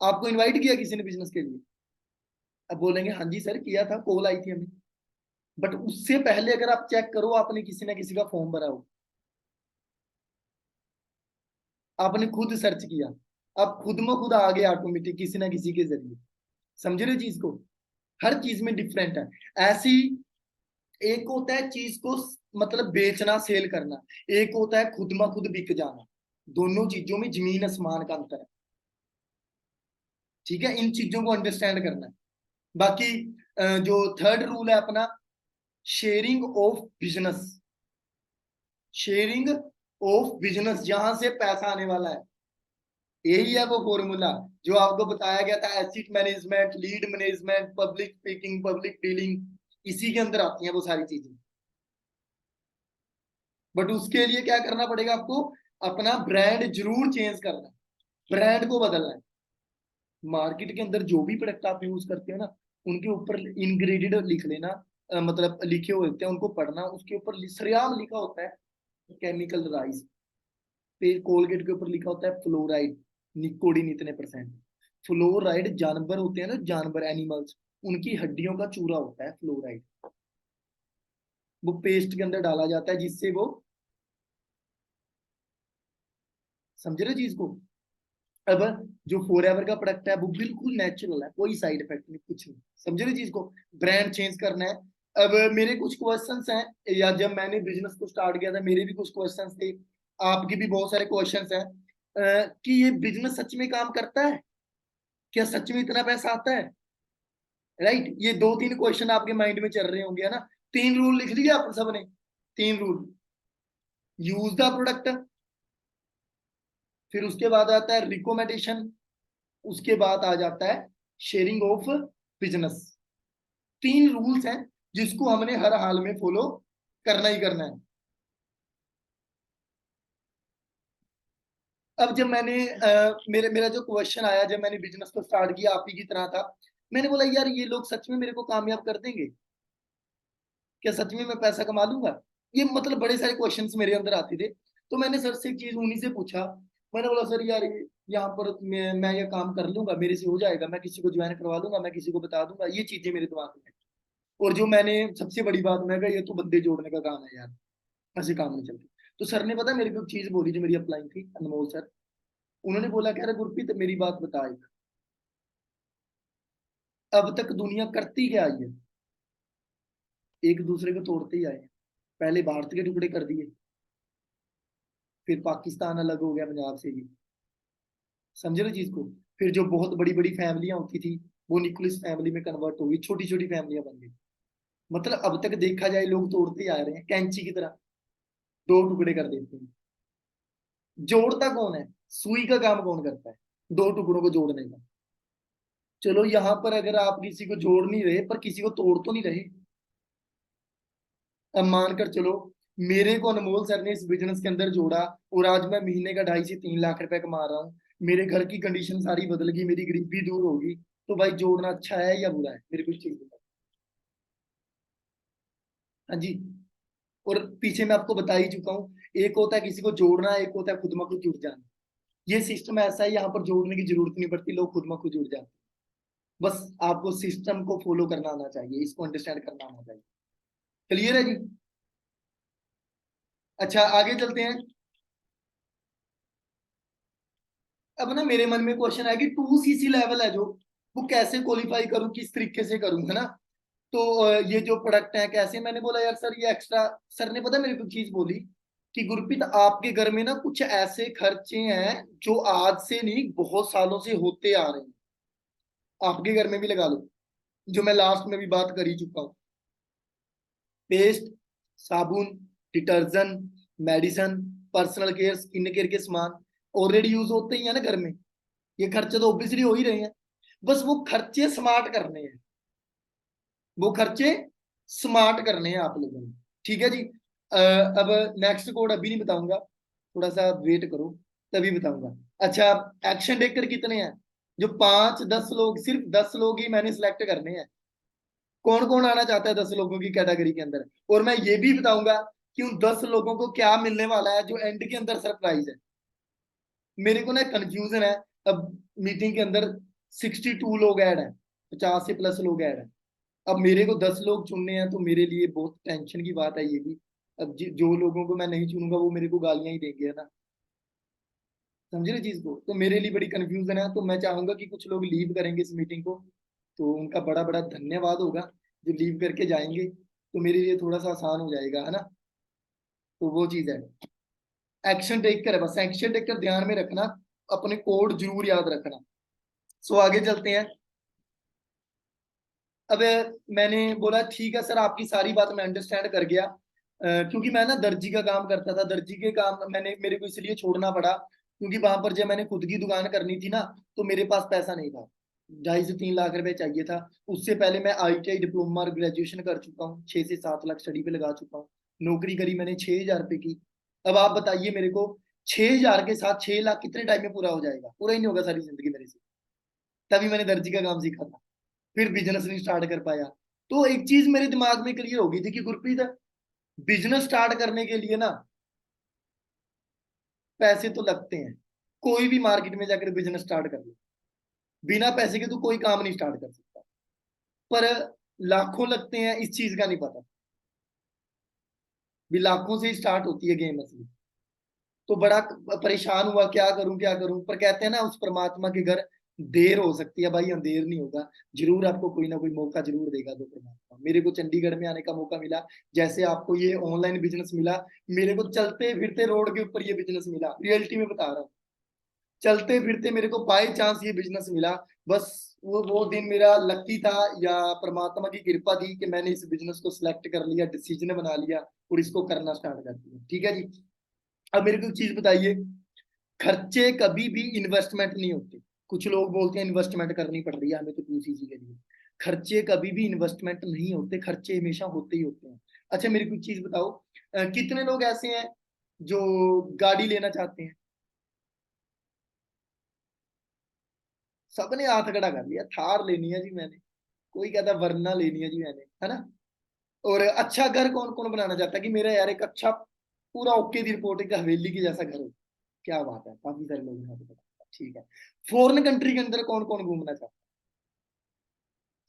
आपको इनवाइट किया किसी ने बिजनेस के लिए? अब बोलेंगे हाँ जी सर किया था, कॉल आई थी हमें। बट उससे पहले अगर आप चेक करो, आपने किसी ना किसी का फॉर्म भरा हो, आपने खुद सर्च किया, आप खुद में खुद आ गए ऑटोमेटिक किसी ना किसी के जरिए। समझ रहे हो चीज को? हर चीज में डिफरेंट है। ऐसी, एक होता है चीज को मतलब बेचना, सेल करना, एक होता है खुद में खुद बिक जाना। दोनों चीजों में जमीन आसमान का अंतर है। ठीक है, इन चीजों को अंडरस्टैंड करना है। बाकी जो थर्ड रूल है अपना, sharing of business, sharing of business, जहां से पैसा आने वाला है। यही है वो फॉर्मूला जो आपको बताया गया था, asset management, lead management, public speaking, public dealing, इसी के अंदर आती हैं वो सारी चीजें। बट उसके लिए क्या करना पड़ेगा आपको, अपना ब्रांड जरूर चेंज करना है, ब्रांड को बदलना है। मार्केट के अंदर जो भी प्रोडक्ट आप यूज करते हो ना, उनके ऊपर इंग्रेडिएंट लिख लेना, मतलब लिखे हुए होते हैं, उनको पढ़ना, उसके ऊपर सरेआम लिखा होता है केमिकल राइस, फिर कोलगेट के ऊपर लिखा होता है फ्लोराइड, निकोडीन इतने परसेंट। फ्लोराइड जानवर होते हैं ना, जानवर एनिमल्स, उनकी हड्डियों का चूरा होता है फ्लोराइड, वो पेस्ट के अंदर डाला जाता है जिससे वो, समझ रहे चीज को। अब जो फॉर एवर का प्रोडक्ट है वो बिल्कुल नेचुरल है, कोई साइड इफेक्ट नहीं, कुछ नहीं, समझ रहे चीज को। ब्रांड चेंज करना है। अब मेरे कुछ क्वेश्चंस हैं, या जब मैंने बिजनेस को स्टार्ट किया था मेरे भी कुछ क्वेश्चंस थे, आपके भी बहुत सारे क्वेश्चंस हैं, कि ये बिजनेस सच में काम करता है, क्या सच में इतना पैसा आता है, राइट। ये दो तीन क्वेश्चन आपके माइंड में चल रहे होंगे, है ना। 3 रूल लिख लिया आप सबने, 3 रूल। यूज द प्रोडक्ट, फिर उसके बाद आता है रिकमेंडेशन, उसके बाद आ जाता है शेयरिंग ऑफ बिजनेस। 3 रूल्स हैं जिसको हमने हर हाल में फॉलो करना ही करना है। अब जब मैंने मेरा जो क्वेश्चन आया जब मैंने बिजनेस को स्टार्ट किया, आप ही की तरह था, मैंने बोला यार ये लोग सच में मेरे को कामयाब कर देंगे, क्या सच में मैं पैसा कमा लूंगा, ये मतलब बड़े सारे क्वेश्चंस मेरे अंदर आते थे। तो मैंने सर से एक चीज उन्हीं से पूछा, मैंने बोला सर यार यहाँ पर मैं ये काम कर लूंगा, मेरे से हो जाएगा, मैं किसी को ज्वाइन करवा लूंगा, मैं किसी को बता दूंगा, ये चीजें मेरे दिमाग में। और जो मैंने सबसे बड़ी बात, मैं कहा ये तो बंदे जोड़ने का काम है यार, ऐसे काम नहीं चलते। तो सर ने पता मेरे को एक चीज बोली जो मेरी अपलाइन थी, अनमोल सर। उन्होंने बोला कह रहे गुरप्रीत मेरी बात बता, अब तक दुनिया करती क्या आई है, एक दूसरे को तोड़ते ही आए हैं। पहले भारत के टुकड़े कर दिए, फिर पाकिस्तान अलग हो गया पंजाब से भी, समझ रहे चीज को। फिर जो बहुत बड़ी बड़ी फैमिलियां होती थी वो न्यूक्लियस फैमिली में कन्वर्ट हो गई, छोटी छोटी फैमिलियां बन गई। मतलब अब तक देखा जाए लोग तोड़ते ही आ रहे हैं कैंची की तरह, 2 टुकड़े कर देते हैं। जोड़ता कौन है, सुई का काम कौन करता है, 2 टुकड़ों को जोड़ने का। चलो यहाँ पर अगर आप किसी को जोड़ नहीं रहे पर किसी को तोड़ तो नहीं रहे। अब मानकर चलो मेरे को अनमोल सर ने इस बिजनेस के अंदर जोड़ा, और आज मैं महीने का 2.5 से 3 लाख रुपए कमा रहा हूँ, मेरे घर की कंडीशन सारी बदल गई, मेरी गरीबी दूर होगी। तो भाई जोड़ना अच्छा है या बुरा है, मेरे को चीज बताओ। हाँ जी। और पीछे मैं आपको बता ही चुका हूँ, एक होता है किसी को जोड़ना, एक होता है खुद में खुद जुड़ जाना। ये सिस्टम ऐसा है, यहाँ पर जोड़ने की जरूरत नहीं पड़ती, लोग खुद में खुद जुड़ जाते हैं। बस आपको सिस्टम को फॉलो करना आना चाहिए, इसको अंडरस्टैंड करना आना चाहिए। क्लियर है जी। अच्छा आगे चलते हैं। अब ना मेरे मन में क्वेश्चन है कि 2 CC लेवल है जो, वो कैसे क्वालिफाई करूं, किस तरीके से करूं, है ना। तो ये जो प्रोडक्ट है कैसे, मैंने बोला यार सर ये एक्स्ट्रा, सर ने पता मेरे को चीज बोली कि गुरप्रीत आपके घर में ना कुछ ऐसे खर्चे हैं जो आज से नहीं बहुत सालों से होते आ रहे हैं, आपके घर में भी लगा लो, जो मैं लास्ट में भी बात कर ही चुका हूँ। पेस्ट, साबुन, detergent, medicine, personal care, skin care के सामान ऑलरेडी यूज होते ही है ना घर में, ये खर्चे तो ऑब्वियसली हो ही रहे हैं। बस वो खर्चे स्मार्ट करने हैं, वो खर्चे स्मार्ट करने हैं आप लोगों ने। ठीक है जी। अब नेक्स्ट कोड अभी नहीं बताऊंगा, थोड़ा सा वेट करो तभी बताऊंगा। अच्छा, एक्शन टेकर कितने हैं, जो 5-10 लोग, सिर्फ 10 लोग ही मैंने सिलेक्ट करने हैं। कौन कौन आना चाहता है 10 लोगों की कैटेगरी के अंदर, और मैं ये भी बताऊंगा कि उन 10 लोगों को क्या मिलने वाला है जो एंड के अंदर सरप्राइज है। मेरे को ना कंफ्यूजन है। अब मीटिंग के अंदर 62 लोग ऐड है, 50 से प्लस लोग ऐड है। अब मेरे को 10 लोग चुनने हैं, तो मेरे लिए बहुत टेंशन की बात है ये भी। अब जो लोगों को मैं नहीं चुनूंगा वो मेरे को गालियां ही देंगे, है ना। समझ रहे चीज को, तो मेरे लिए बड़ी कंफ्यूजन है, तो मैं चाहूंगा कि कुछ लोग लीव करेंगे इस मीटिंग को, तो उनका बड़ा बड़ा धन्यवाद होगा जो लीव करके जाएंगे, तो मेरे लिए थोड़ा सा आसान हो जाएगा, है ना। तो वो चीज है, एक्शन टेक कर है, बस एक्शन टेक कर ध्यान में रखना, अपने कोड जरूर याद रखना। सो आगे चलते हैं। अब मैंने बोला ठीक है सर, आपकी सारी बात मैं अंडरस्टैंड कर गया। क्योंकि मैं ना दर्जी का काम करता था, दर्जी के काम मेरे को इसलिए छोड़ना पड़ा क्योंकि वहां पर जब मैंने खुद की दुकान करनी थी ना, तो मेरे पास पैसा नहीं था। 2.5 से 3 लाख रुपए चाहिए था। उससे पहले मैं ITI डिप्लोमा और ग्रेजुएशन कर चुका हूँ, 6 से 7 लाख स्टडी पे लगा चुका हूँ। नौकरी करी मैंने 6,000 रुपए की। अब आप बताइए मेरे को, 6,000 के साथ 6 लाख कितने टाइम में पूरा हो जाएगा? पूरा ही नहीं होगा सारी जिंदगी मेरे से। तभी मैंने दर्जी का काम सीखा था, फिर बिजनेस नहीं स्टार्ट कर पाया। तो एक चीज मेरे दिमाग में क्लियर हो गई थी कि गुरप्रीत, बिजनेस स्टार्ट करने के लिए ना पैसे तो लगते हैं। कोई भी मार्केट में जाकर बिजनेस स्टार्ट कर ले, बिना पैसे के तो कोई काम नहीं स्टार्ट कर सकता। पर लाखों लगते हैं, इस चीज का नहीं पता भी लाखों से स्टार्ट होती है गेम असली। तो बड़ा परेशान हुआ, क्या करूं क्या करूं। पर कहते हैं ना, उस परमात्मा के घर देर हो सकती है भाई, अंधेर नहीं होगा। जरूर आपको कोई ना कोई मौका जरूर देगा दो परमात्मा। मेरे को चंडीगढ़ में आने का मौका मिला, जैसे आपको ये ऑनलाइन बिजनेस मिला, मेरे को चलते फिरते रोड के ऊपर ये बिजनेस मिला। रियलिटी में बता रहा हूँ, चलते फिरते मेरे को बाई चांस ये बिजनेस मिला। बस वो दिन मेरा लकी था या परमात्मा की कृपा थी कि मैंने इस बिजनेस को सिलेक्ट कर लिया, डिसीजन बना लिया और इसको करना स्टार्ट कर दिया। ठीक है जी। अब मेरे को एक चीज बताइए, खर्चे कभी भी इन्वेस्टमेंट नहीं होते। कुछ लोग बोलते हैं इन्वेस्टमेंट करनी पड़ रही है हमें तो 2CC के लिए। खर्चे कभी भी इन्वेस्टमेंट नहीं होते, खर्चे हमेशा होते ही होते हैं। अच्छा मेरे को एक चीज बताओ, कितने लोग ऐसे हैं जो गाड़ी लेना चाहते हैं? सबने हाथ खड़ा कर लिया, थार लेनी है जी मैंने। कोई कहता वरना लेनी है जी मैंने, है ना। और अच्छा घर कौन कौन बनाना चाहता है कि मेरा यार एक अच्छा पूरा ओके दी रिपोर्ट, एक हवेली की जैसा घर हो। क्या बात है, काफी सारे लोग यहाँ पे पता है। ठीक है। फॉरेन कंट्री के अंदर कौन कौन घूमना चाहता है?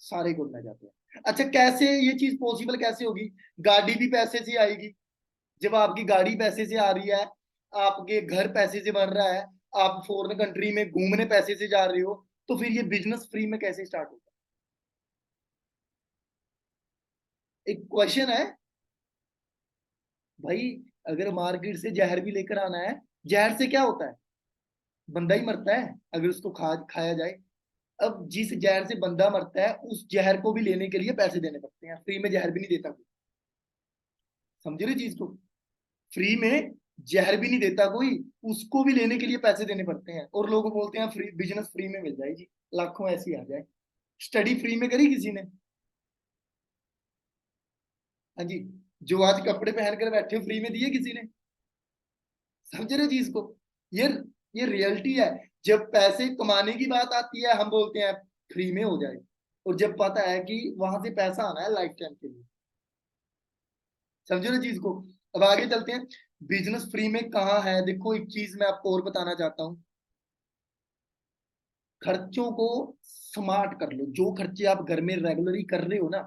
सारे घूमना चाहते हैं। अच्छा कैसे ये चीज पॉसिबल कैसे होगी? गाड़ी भी पैसे से आएगी। जब आपकी गाड़ी पैसे से आ रही है, आपके घर पैसे से बन रहा है, आप फॉरेन कंट्री में घूमने पैसे से जा रहे हो, तो फिर ये बिजनेस फ्री में कैसे स्टार्ट होगा? एक क्वेश्चन है भाई। अगर मार्केट से जहर भी लेकर आना है, जहर से क्या होता है? बंदा ही मरता है अगर उसको खाया जाए। अब जिस जहर से बंदा मरता है, उस जहर को भी लेने के लिए पैसे देने पड़ते हैं। फ्री में जहर भी नहीं देता कोई। समझे ना चीज को? फ्री में जहर भी नहीं देता कोई, उसको भी लेने के लिए पैसे देने पड़ते हैं। और लोग बोलते हैं फ्री बिजनेस फ्री में मिल जाएगी, लाखों ऐसी आ जाए। स्टडी फ्री में करी किसी ने? हाँ जी। जो आज कपड़े पहनकर बैठे हो, फ्री में दिए किसी ने? समझ रहे हो चीज को? ये ये रियलिटी है। जब पैसे कमाने की बात आती है, हम बोलते हैं फ्री में हो जाए, और जब पता है कि वहां से पैसा आना है लाइफ टाइम के लिए। समझो ना चीज को? अब आगे चलते हैं। बिजनेस फ्री में कहाँ है? देखो एक चीज मैं आपको और बताना चाहता हूँ। खर्चों को स्मार्ट कर लो। जो खर्चे आप घर में रेगुलरली कर रहे हो ना,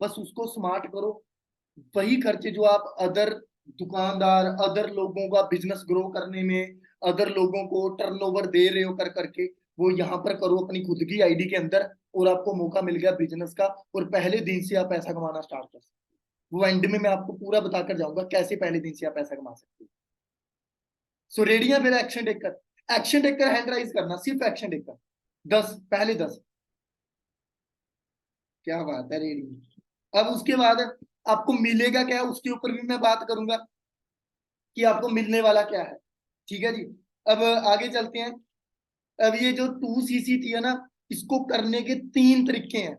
बस उसको स्मार्ट करो। वही खर्चे जो आप अदर दुकानदार, अदर लोगों का बिजनेस ग्रो करने में, अदर लोगों को टर्नओवर दे रहे हो कर करके, वो यहाँ पर करो अपनी खुद की आईडी के अंदर, और आपको मौका मिल गया बिजनेस का, और पहले दिन से आप पैसा कमाना स्टार्ट कर सकते हो। वो एंड में मैं आपको पूरा बताकर जाऊंगा कैसे पहले दिन से आप पैसा कमा सकते हो। सो रेडी है फिर? Action taker, action taker hand raise करना, सिर्फ एक्शन टेकर। 10, पहले 10। क्या बात है, रेडी। अब उसके बाद आपको मिलेगा क्या, उसके ऊपर भी मैं बात करूंगा कि आपको मिलने वाला क्या है। ठीक है जी। अब आगे चलते हैं। अब ये जो 2CC थी है ना, इसको करने के 3 तरीके हैं।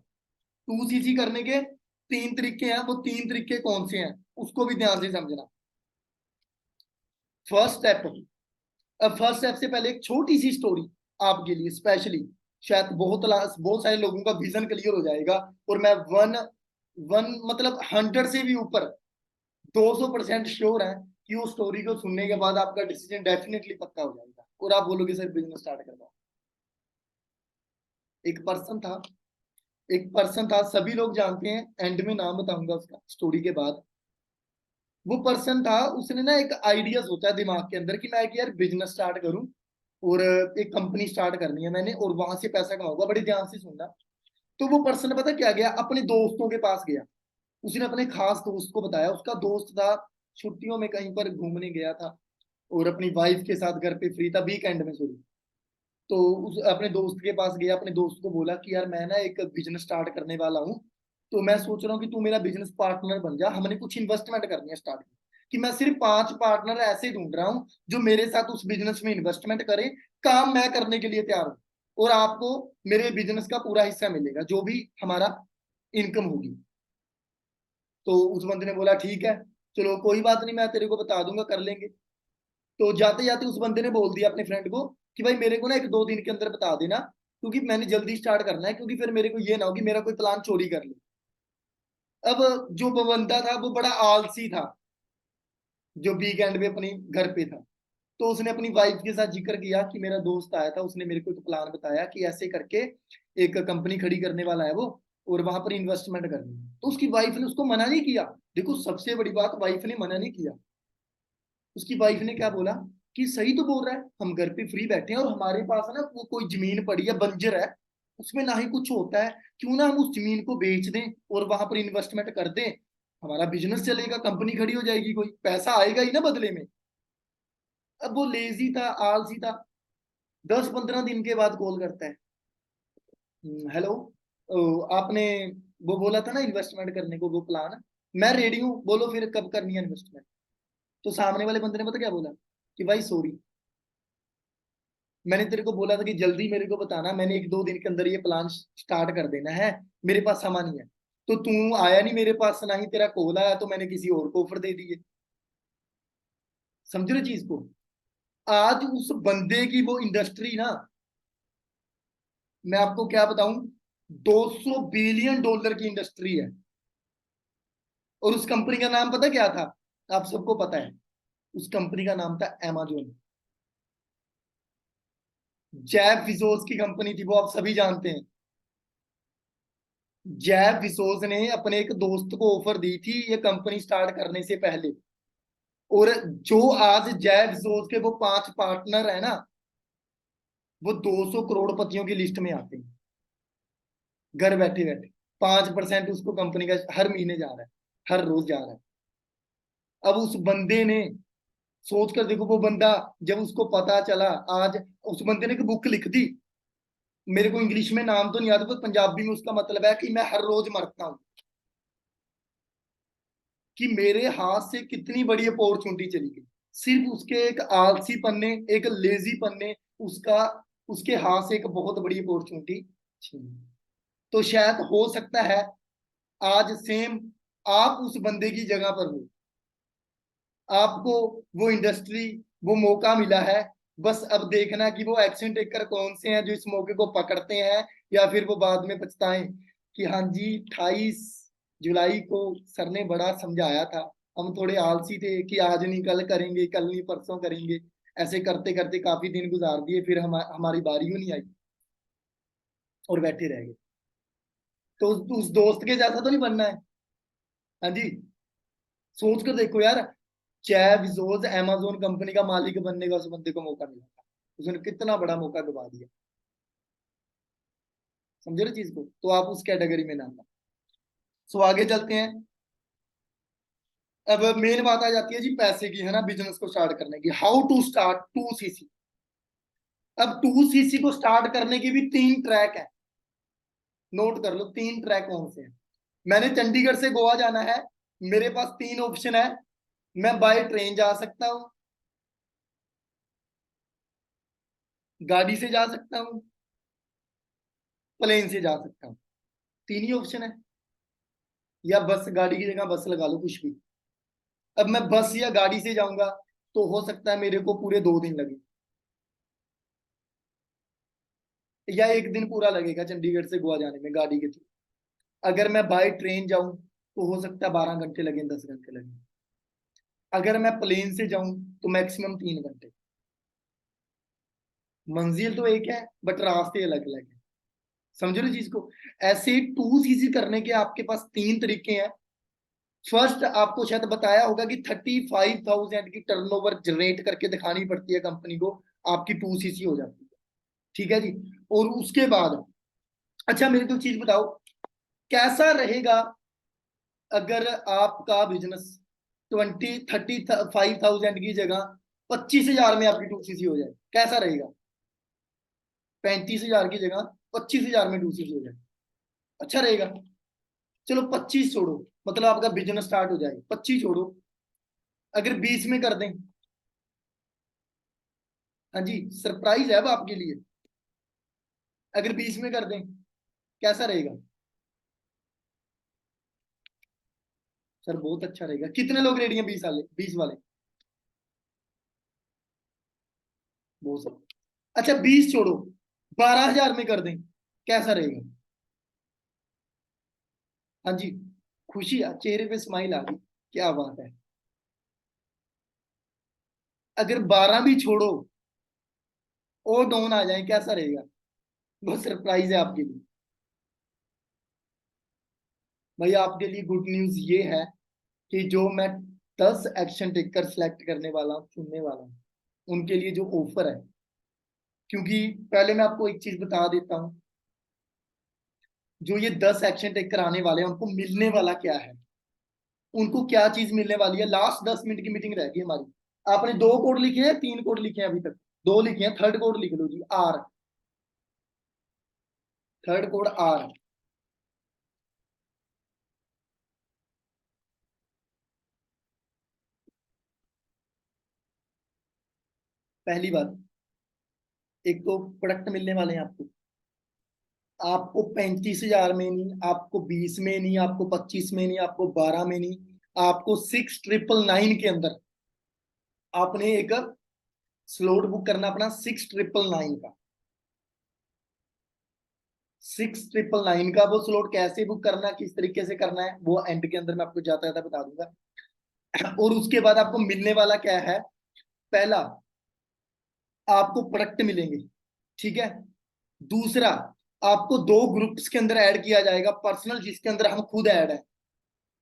2CC करने के 3 तरीके हैं। वो 3 तरीके कौन से हैं, उसको भी ध्यान से समझना। First step. अब फर्स्ट स्टेप से पहले एक छोटी सी स्टोरी आपके लिए स्पेशली, शायद बहुत सारे लोगों का विजन क्लियर हो जाएगा। और मैं वन वन मतलब 100 से भी ऊपर 200% श्योर है कि वो स्टोरी को सुनने के बाद आपका डिसीजन डेफिनेटली पक्का हो जाएगा और आप बोलोगे सर बिजनेस स्टार्ट करना। एक पर्सन था, सभी लोग जानते हैं, एंड में नाम बताऊंगा उसका स्टोरी के बाद। वो पर्सन था, उसने ना एक आइडिया सोचा दिमाग के अंदर कि मैं एक यार बिजनेस स्टार्ट करूं, और एक कंपनी स्टार्ट करनी है मैंने, और वहां से पैसा कमाऊंगा। बड़े ध्यान से सुनना। तो वो पर्सन पता क्या गया, अपने दोस्तों के पास गया। उसने अपने खास दोस्त को बताया, उसका दोस्त था छुट्टियों में कहीं पर घूमने गया था, और अपनी वाइफ के साथ घर पे फ्री था, वीकेंड में, सॉरी। तो उस अपने दोस्त के पास गया, अपने दोस्त को बोला कि यार मैं ना एक बिजनेस स्टार्ट करने वाला हूँ, तो मैं सोच रहा हूँ कि तू मेरा बिजनेस पार्टनर बन जा, हमने कुछ इन्वेस्टमेंट करनी है स्टार्ट में, कि मैं सिर्फ 5 पार्टनर ऐसे ढूंढ रहा हूँ जो मेरे साथ उस बिजनेस में इन्वेस्टमेंट करे, काम मैं करने के लिए तैयार हूँ, और आपको मेरे बिजनेस का पूरा हिस्सा मिलेगा जो भी हमारा इनकम होगी। तो उस बंदे ने बोला ठीक है, चलो कोई बात नहीं, मैं तेरे को बता दूंगा, कर लेंगे। तो जाते जाते उस बंदे ने बोल दिया अपने फ्रेंड को कि भाई मेरे को ना 1-2 दिन के अंदर बता देना, क्योंकि मैंने जल्दी स्टार्ट करना है, क्योंकि फिर मेरे को ये ना हो कि मेरा कोई प्लान चोरी कर ले। अब जो वो बंदा था वो बड़ा आलसी था, जो वीकेंड पे अपनी घर पे था। तो उसने अपनी वाइफ के साथ जिक्र किया कि मेरा दोस्त आया था, उसने मेरे को एक प्लान बताया कि ऐसे करके एक कंपनी खड़ी करने वाला है वो, और वहां पर इन्वेस्टमेंट करनी है। तो उसकी वाइफ ने उसको मना नहीं किया। देखो सबसे बड़ी बात, वाइफ ने मना नहीं किया। उसकी वाइफ ने क्या बोला कि सही तो बोल रहा है, हम घर पे फ्री बैठे हैं और हमारे पास है ना वो कोई जमीन पड़ी है, बंजर है, उसमें ना ही कुछ होता है, क्यों ना हम उस जमीन को बेच दें और वहां पर इन्वेस्टमेंट कर दें, हमारा बिजनेस चलेगा, कंपनी खड़ी हो जाएगी, कोई पैसा आएगा ही ना बदले में। अब वो लेजी था, आलसी था। 10-15 दिन के बाद कॉल करता है, हेलो, आपने वो बोला था ना इन्वेस्टमेंट करने को, वो प्लान, मैं रेडी हूँ, बोलो फिर कब करनी है इन्वेस्टमेंट। तो सामने वाले बंदे ने पता क्या बोला कि भाई सॉरी, मैंने तेरे को बोला था कि जल्दी मेरे को बताना, मैंने 1-2 दिन के अंदर ये प्लान स्टार्ट कर देना है, मेरे पास सामान नहीं है, तो तू आया नहीं मेरे पास, ना ही तेरा कॉल आया, तो मैंने किसी और को ऑफर दे दिए। समझ रहे चीज को? आज उस बंदे की वो इंडस्ट्री ना, मैं आपको क्या बताऊं, $200 बिलियन की इंडस्ट्री है। और उस कंपनी का नाम पता क्या था? आप सबको पता है, उस कंपनी का नाम था Amazon। जैफ बिजोस की कंपनी थी वो, आप सभी जानते हैं। जैफ बिजोस ने अपने एक दोस्त को ऑफर दी थी ये कंपनी स्टार्ट करने से पहले, और जो आज जैफ बिजोस के वो 5 पार्टनर है ना, वो 200 करोड़पतियों की लिस्ट में आते हैं, घर बैठे बैठे। 5% उसको कंपनी का हर महीने जा रहा है, हर रोज जा रहा है। अब उस बंदे ने, सोच कर देखो, वो बंदा जब उसको पता चला, आज उस बंदे ने एक बुक लिख दी, मेरे को इंग्लिश में नाम तो नहीं आता, पर पंजाबी में उसका मतलब है कि मैं हर रोज मरता हूं, कि मेरे हाथ से कितनी बड़ी अपॉर्चुनिटी चली गई, सिर्फ उसके एक आलसी पन्ने, एक लेजी पन्ने, उसका, उसके हाथ से एक बहुत बड़ी अपॉर्चुनिटी छीन। तो शायद हो सकता है आज सेम आप उस बंदे की जगह पर हो, आपको वो इंडस्ट्री, वो मौका मिला है, बस अब देखना कि वो एक्शन टेकर कौन से हैं जो इस मौके को पकड़ते हैं, या फिर वो बाद में पछताएं कि हाँ जी 28 जुलाई को सर ने बड़ा समझाया था, हम थोड़े आलसी थे कि आज नहीं कल करेंगे, कल नहीं परसों करेंगे, ऐसे करते करते काफी दिन गुजार दिए, फिर हमारी बारी ही नहीं आई और बैठे रह गए। तो उस दोस्त के जैसा तो नहीं बनना है। हाँ जी, सोच कर देखो यार, जेफ बेजोस अमेज़न कंपनी का मालिक बनने का उस बंदे को मौका मिला था, उसने कितना बड़ा मौका गवा दिया। समझे ना चीज को? तो आप उस कैटेगरी में ना आना। सो आगे चलते हैं। अब मेन बात आ जाती है जी पैसे की, है ना, बिजनेस को स्टार्ट करने की, हाउ टू स्टार्ट 2cc। अब 2cc को स्टार्ट करने की भी 3 ट्रैक है, नोट कर लो 3 ट्रैक कौन से हैं। मैंने चंडीगढ़ से गोवा जाना है, मेरे पास 3 ऑप्शन है, मैं बाय ट्रेन जा सकता हूँ, गाड़ी से जा सकता हूँ, प्लेन से जा सकता हूँ। 3 ही ऑप्शन है, या बस, गाड़ी की जगह बस लगा लो, कुछ भी। अब मैं बस या गाड़ी से जाऊंगा तो हो सकता है मेरे को पूरे 2 दिन लगे, या एक दिन पूरा लगेगा चंडीगढ़ से गोवा जाने में गाड़ी के थ्रू। अगर मैं बाय ट्रेन जाऊं तो हो सकता है 12 घंटे लगे, 10 घंटे लगे। अगर मैं प्लेन से जाऊं तो मैक्सिमम 3 घंटे। मंजिल तो एक है बट रास्ते अलग अलग है। समझो ना चीज को? ऐसे 2cc करने के आपके पास 3 तरीके हैं। फर्स्ट, आपको शायद बताया होगा कि 35,000 की टर्नओवर जनरेट करके दिखानी पड़ती है कंपनी को, आपकी 2cc हो जाती है। ठीक है जी। और उसके बाद, अच्छा मेरे को चीज बताओ, कैसा रहेगा अगर आपका बिजनेस 35,000 की जगह 25,000 में आपकी 2cc हो जाए, कैसा रहेगा? 35,000 की जगह 25,000 में दूसरी हो जाए, अच्छा रहेगा। चलो 25 छोड़ो, मतलब आपका बिजनेस स्टार्ट हो जाए, 25 छोड़ो, अगर 20 में कर दें, हाँ जी सरप्राइज है अब आपके लिए, अगर 20 में कर दें कैसा रहेगा सर? बहुत अच्छा रहेगा। कितने लोग रेडी हैं 20 वाले, 20 वाले? बहुत सब। अच्छा 20 छोड़ो, 12,000 में कर दें, कैसा रहेगा? हाँ जी, खुशी आ चेहरे पे, स्माइल आ गई, क्या बात है। अगर 12 भी छोड़ो, और डाउन आ जाए, कैसा रहेगा? बहुत सरप्राइज है आपके लिए। भाई आपके लिए गुड न्यूज ये है कि जो मैं 10 एक्शन टेकर सेलेक्ट करने वाला हूँ, चुनने वाला हूँ, उनके लिए जो ऑफर है, क्योंकि पहले मैं आपको एक चीज बता देता हूँ, जो ये 10 एक्शन टेकर आने वाले हैं उनको मिलने वाला क्या है, उनको क्या चीज मिलने वाली है। लास्ट 10 मिनट की मीटिंग रहेगी हमारी। आपने 2 कोड लिखे हैं, 3 कोड लिखे हैं अभी तक? 2 लिखे हैं, थर्ड कोड लिख लो जी, आर, थर्ड कोड आर। पहली बात, एक तो प्रोडक्ट मिलने वाले हैं आपको, आपको 35,000 में नहीं, आपको 20 में नहीं, आपको 25 में नहीं, आपको 12 में नहीं, आपको 6,999 के अंदर आपने एक स्लॉट बुक करना अपना, 6,999 का, 6,999 का वो स्लॉट कैसे बुक करना है, किस तरीके से करना है, वो एंड के अंदर मैं आपको जाता जाता बता दूंगा। और उसके बाद आपको मिलने वाला क्या है? पहला, आपको प्रोडक्ट मिलेंगे, ठीक है। दूसरा, आपको 2 ग्रुप्स के अंदर ऐड किया जाएगा, पर्सनल जिसके अंदर हम खुद ऐड है,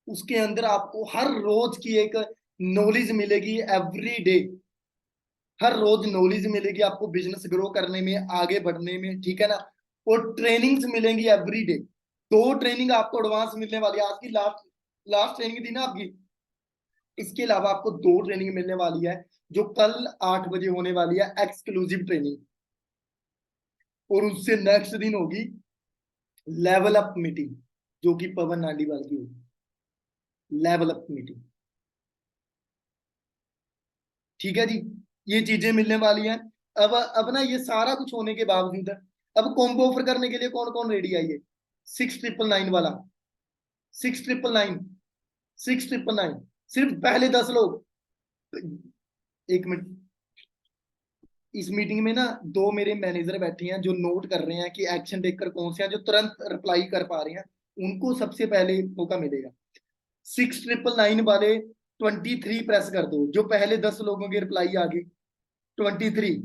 उसके अंदर आपको हर रोज की एक नॉलेज मिलेगी, एवरी डे, हर रोज नॉलेज मिलेगी आपको बिजनेस ग्रो करने में, आगे बढ़ने में, ठीक है ना। और ट्रेनिंग्स मिलेंगी एवरी डे, 2 ट्रेनिंग आपको एडवांस मिलने वाली है। आज की लास्ट लास्ट ट्रेनिंग थी ना आपकी, इसके अलावा आपको 2 ट्रेनिंग मिलने वाली है, जो कल 8 बजे होने वाली है, एक्सक्लूसिव ट्रेनिंग। और उससे नेक्स्ट दिन होगी लेवल अप मीटिंग, जो कि पवन नाडीवाल की होगी, लेवल अप मीटिंग, ठीक है जी। ये चीजें मिलने वाली हैं। अब ना ये सारा कुछ होने के बावजूद, अब कॉम्बो ऑफर करने के लिए कौन कौन रेडी है? ये 6,999 वाला, 6,999, 6,999, सिर्फ पहले 10 लोग। एक मिनट, इस मीटिंग में ना 2 मेरे मैनेजर बैठे हैं जो नोट कर रहे हैं कि एक्शन टेकर कौन से हैं जो तुरंत रिप्लाई कर पा रहे हैं, उनको सबसे पहले मौका मिलेगा। 6,999 वाले 23 प्रेस कर दो, जो पहले 10 लोगों के रिप्लाई आ गई, 23।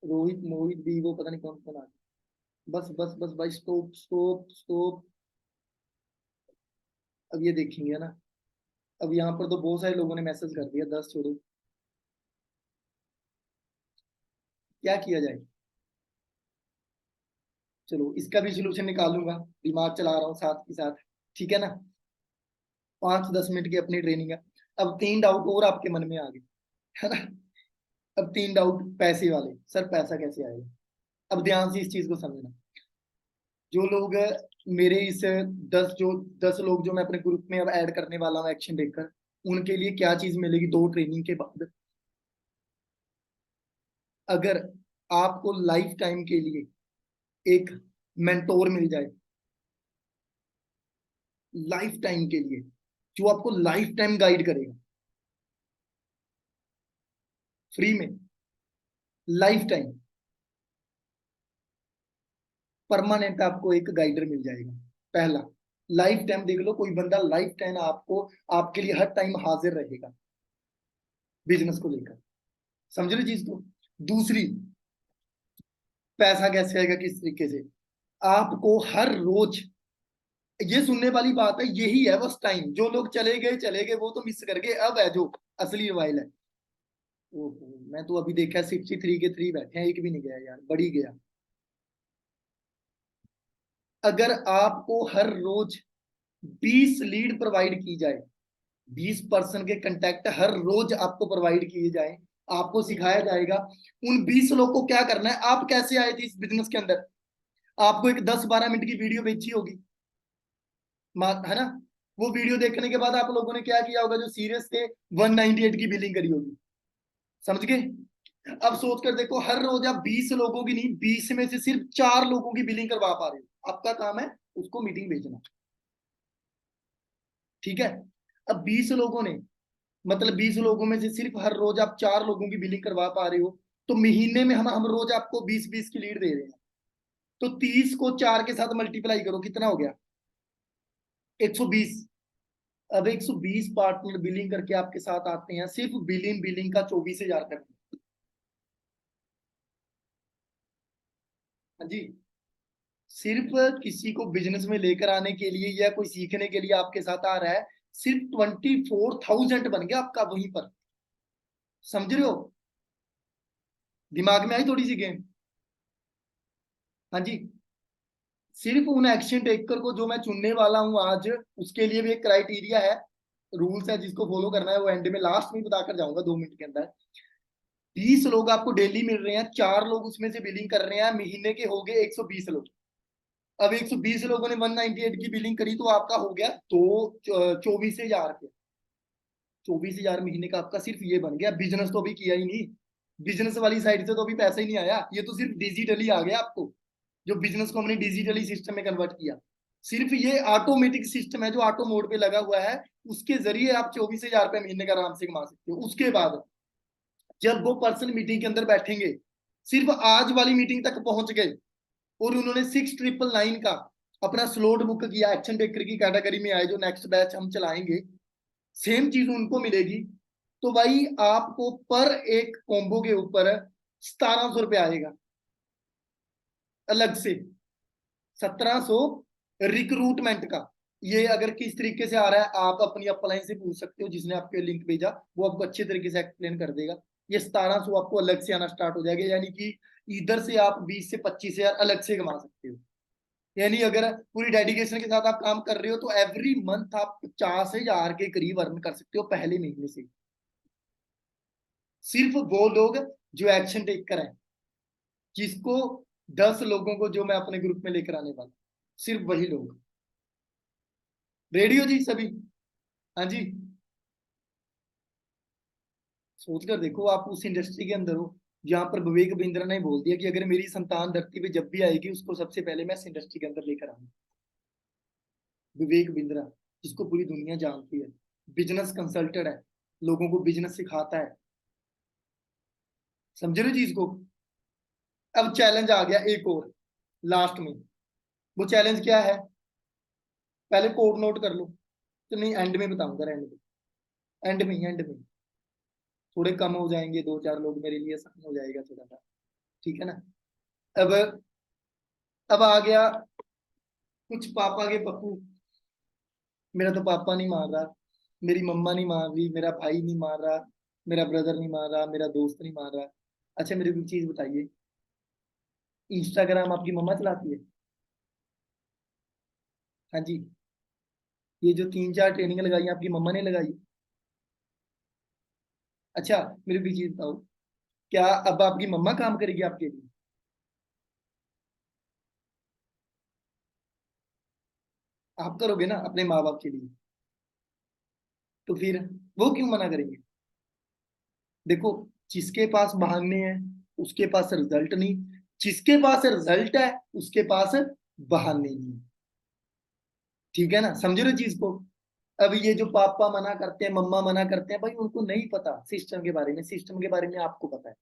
रोहित, मोहित भी, वो पता नहीं कौन कौन आ गया। बस बस बस भाई, स्टॉप स्टॉप स्टॉप। अब ये देखेंगे ना, अब यहाँ पर तो बहुत सारे लोगों ने मैसेज कर दिया, 10 छोड़ो, क्या किया जाए? चलो इसका भी सोल्यूशन निकालूंगा, दिमाग चला रहा हूँ साथ के साथ, ठीक है ना। 5-10 मिनट की अपनी ट्रेनिंग है। अब 3 डाउट और आपके मन में आ गए, है ना। अब 3 डाउट पैसे वाले, सर पैसा कैसे आएगा? अब ध्यान से इस चीज को समझना, जो लोग मेरे इस 10 लोग जो मैं अपने ग्रुप में अब ऐड करने वाला हूँ एक्शन टेकर, उनके लिए क्या चीज मिलेगी 2 ट्रेनिंग के बाद? अगर आपको लाइफ टाइम के लिए एक मेंटोर मिल जाए, लाइफ टाइम के लिए, जो आपको लाइफ टाइम गाइड करेगा, फ्री में, लाइफ टाइम, परमानेंट आपको एक गाइडर मिल जाएगा। पहला, लाइफ टाइम देख लो, कोई बंदा लाइफ टाइम आपको, आपके लिए हर टाइम हाजिर रहेगा बिजनेस को लेकर, समझ लो चीज को। दूसरी, पैसा कैसे आएगा, किस तरीके से? आपको हर रोज, ये सुनने वाली बात है, यही है बस टाइम, जो लोग चले गए चले गए, वो तो मिस कर गए, अब है जो असली मोबाइल है। ओहो, मैं तो अभी देखा 63 के 3 बैठे हैं, एक भी नहीं गया यार, बढ़ी गया। अगर आपको हर रोज 20 लीड प्रोवाइड की जाए, 20 पर्सन के कंटेक्ट हर रोज आपको प्रोवाइड किए जाए, आपको सिखाया जाएगा। उन 20 लोग को क्या करना है, आप कैसे आए थे इस बिजनेस के अंदर, आपको एक 10-12 मिनट की वीडियो भेजी होगी, है ना। वो वीडियो देखने के बाद आप लोगों ने क्या किया होगा, जो सीरियस थे 198 की बिलिंग करी होगी, समझ गए। अब सोच कर देखो, हर रोज आप 20 लोगों की नहीं, 20 में से सिर्फ 4 लोगों की बिलिंग करवा पा रहे हो, आपका काम है उसको मीटिंग भेजना, ठीक है। अब 20 लोगों ने, मतलब 20 लोगों में से सिर्फ हर रोज आप 4 लोगों की बिलिंग करवा पा रहे हो, तो महीने में हम रोज आपको 20-20 की लीड दे रहे हैं, तो 30 को 4 के साथ मल्टीप्लाई करो, कितना हो गया, 120। अब 120 पार्टनर बिलिंग करके आपके साथ आते हैं, सिर्फ बिलिंग बिलिंग का 24,000 का। हाँ जी, सिर्फ किसी को बिजनेस में लेकर आने के लिए या कोई सीखने के लिए आपके साथ आ रहा है, सिर्फ 24,000 बन गया आपका वहीं पर, समझ रहे हो, दिमाग में आई थोड़ी सी गेम। हाँ जी, सिर्फ उन एक्शन टेकर को जो मैं चुनने वाला हूं आज, उसके लिए भी एक क्राइटेरिया है, रूल्स है जिसको फॉलो करना है, वो एंड में लास्ट में बताकर जाऊंगा 2 मिनट के अंदर। 20 लोग आपको डेली मिल रहे हैं, 4 लोग उसमें से बिलिंग कर रहे हैं, महीने के हो गए 120 लोग। अब 120 लोगों ने 198 की बिलिंग करी, तो आपका हो गया दो 24,000 रुपये, 24,000 महीने का आपका सिर्फ ये बन गया। बिजनेस तो अभी किया ही नहीं, बिजनेस वाली साइड से तो अभी पैसा ही नहीं आया, ये तो सिर्फ डिजिटली आ गया आपको, जो बिजनेस को हमने डिजिटली सिस्टम में कन्वर्ट किया। सिर्फ ये ऑटोमेटिक सिस्टम है जो ऑटो मोड पे लगा हुआ है, उसके जरिए आप 24,000 रुपये महीने का आराम से कमा सकते हो। उसके बाद जब वो पर्सन मीटिंग के अंदर बैठेंगे, सिर्फ आज वाली मीटिंग तक पहुंच गए और उन्होंने 6,999 का अपना स्लॉट बुक किया, एक्शन टेकर की कैटेगरी में आए, जो नेक्स्ट बैच हम चलाएंगे, सेम चीज उनको मिलेगी, तो भाई आपको पर एक कॉम्बो के ऊपर 1,700 रुपये आएगा अलग से, 1,700 रिक्रूटमेंट का। ये अगर किस तरीके से आ रहा है आप अपनी अपलाइन से पूछ सकते हो, जिसने आपको लिंक भेजा वो आपको अच्छे तरीके से एक्सप्लेन कर देगा। ये 1,700 आपको अलग से आना स्टार्ट हो जाएगा, यानी कि इधर से आप 20 से 25,000 अलग से कमा सकते हो। यानी अगर पूरी डेडिकेशन के साथ आप काम कर रहे हो तो एवरी मंथ आप 50,000 के करीब अर्न कर सकते हो पहले महीने से। सिर्फ वो लोग जो एक्शन टेक कर हैं, जिसको 10 लोगों को जो मैं अपने ग्रुप में लेकर आने वाला, सिर्फ वही लोग। रेडी हो जी सभी? हाँ जी, सोच कर देखो, आप उस इंडस्ट्री के अंदर हो जहां पर विवेक बिंद्रा ने बोल दिया कि अगर मेरी संतान धरती पे जब भी आएगी उसको सबसे पहले मैं इस इंडस्ट्री के अंदर लेकर आऊंगा। विवेक बिंद्रा, जिसको पूरी दुनिया जानती है, बिजनेस कंसल्टेंट है, लोगों को बिजनेस सिखाता है, समझ रहे हो चीज को। अब चैलेंज आ गया एक और लास्ट में, वो चैलेंज क्या है, पहले कोड नोट कर लो, तो नहीं एंड में बताऊंगा, एंड में, एंड में थोड़े कम हो जाएंगे, 2-4 लोग मेरे लिए आसान हो जाएगा थोड़ा सा, ठीक है ना। अब अब आ गया कुछ पापा के पप्पू, मेरा तो पापा नहीं मार रहा, मेरी मम्मा नहीं मार रही, मेरा भाई नहीं मार रहा, मेरा ब्रदर नहीं मार रहा, मेरा दोस्त नहीं मार रहा। अच्छा मेरे को एक चीज बताइए, इंस्टाग्राम आपकी मम्मा चलाती है? हाँ जी, ये जो 3-4 ट्रेनिंग लगाई आपकी मम्मा ने लगाई? अच्छा मेरे को एक चीज बताओ, क्या अब आपकी मम्मा काम करेगी आपके लिए? आप करोगे ना अपने माँ बाप के लिए, तो फिर वो क्यों मना करेंगे? देखो, जिसके पास बहाने हैं उसके पास रिजल्ट नहीं, जिसके पास रिजल्ट है उसके पास बहाने नहीं, ठीक है ना, समझ रहे हो चीज को। अब ये जो पापा मना करते हैं, मम्मा मना करते हैं, भाई उनको नहीं पता सिस्टम के बारे में, सिस्टम के बारे में आपको पता है।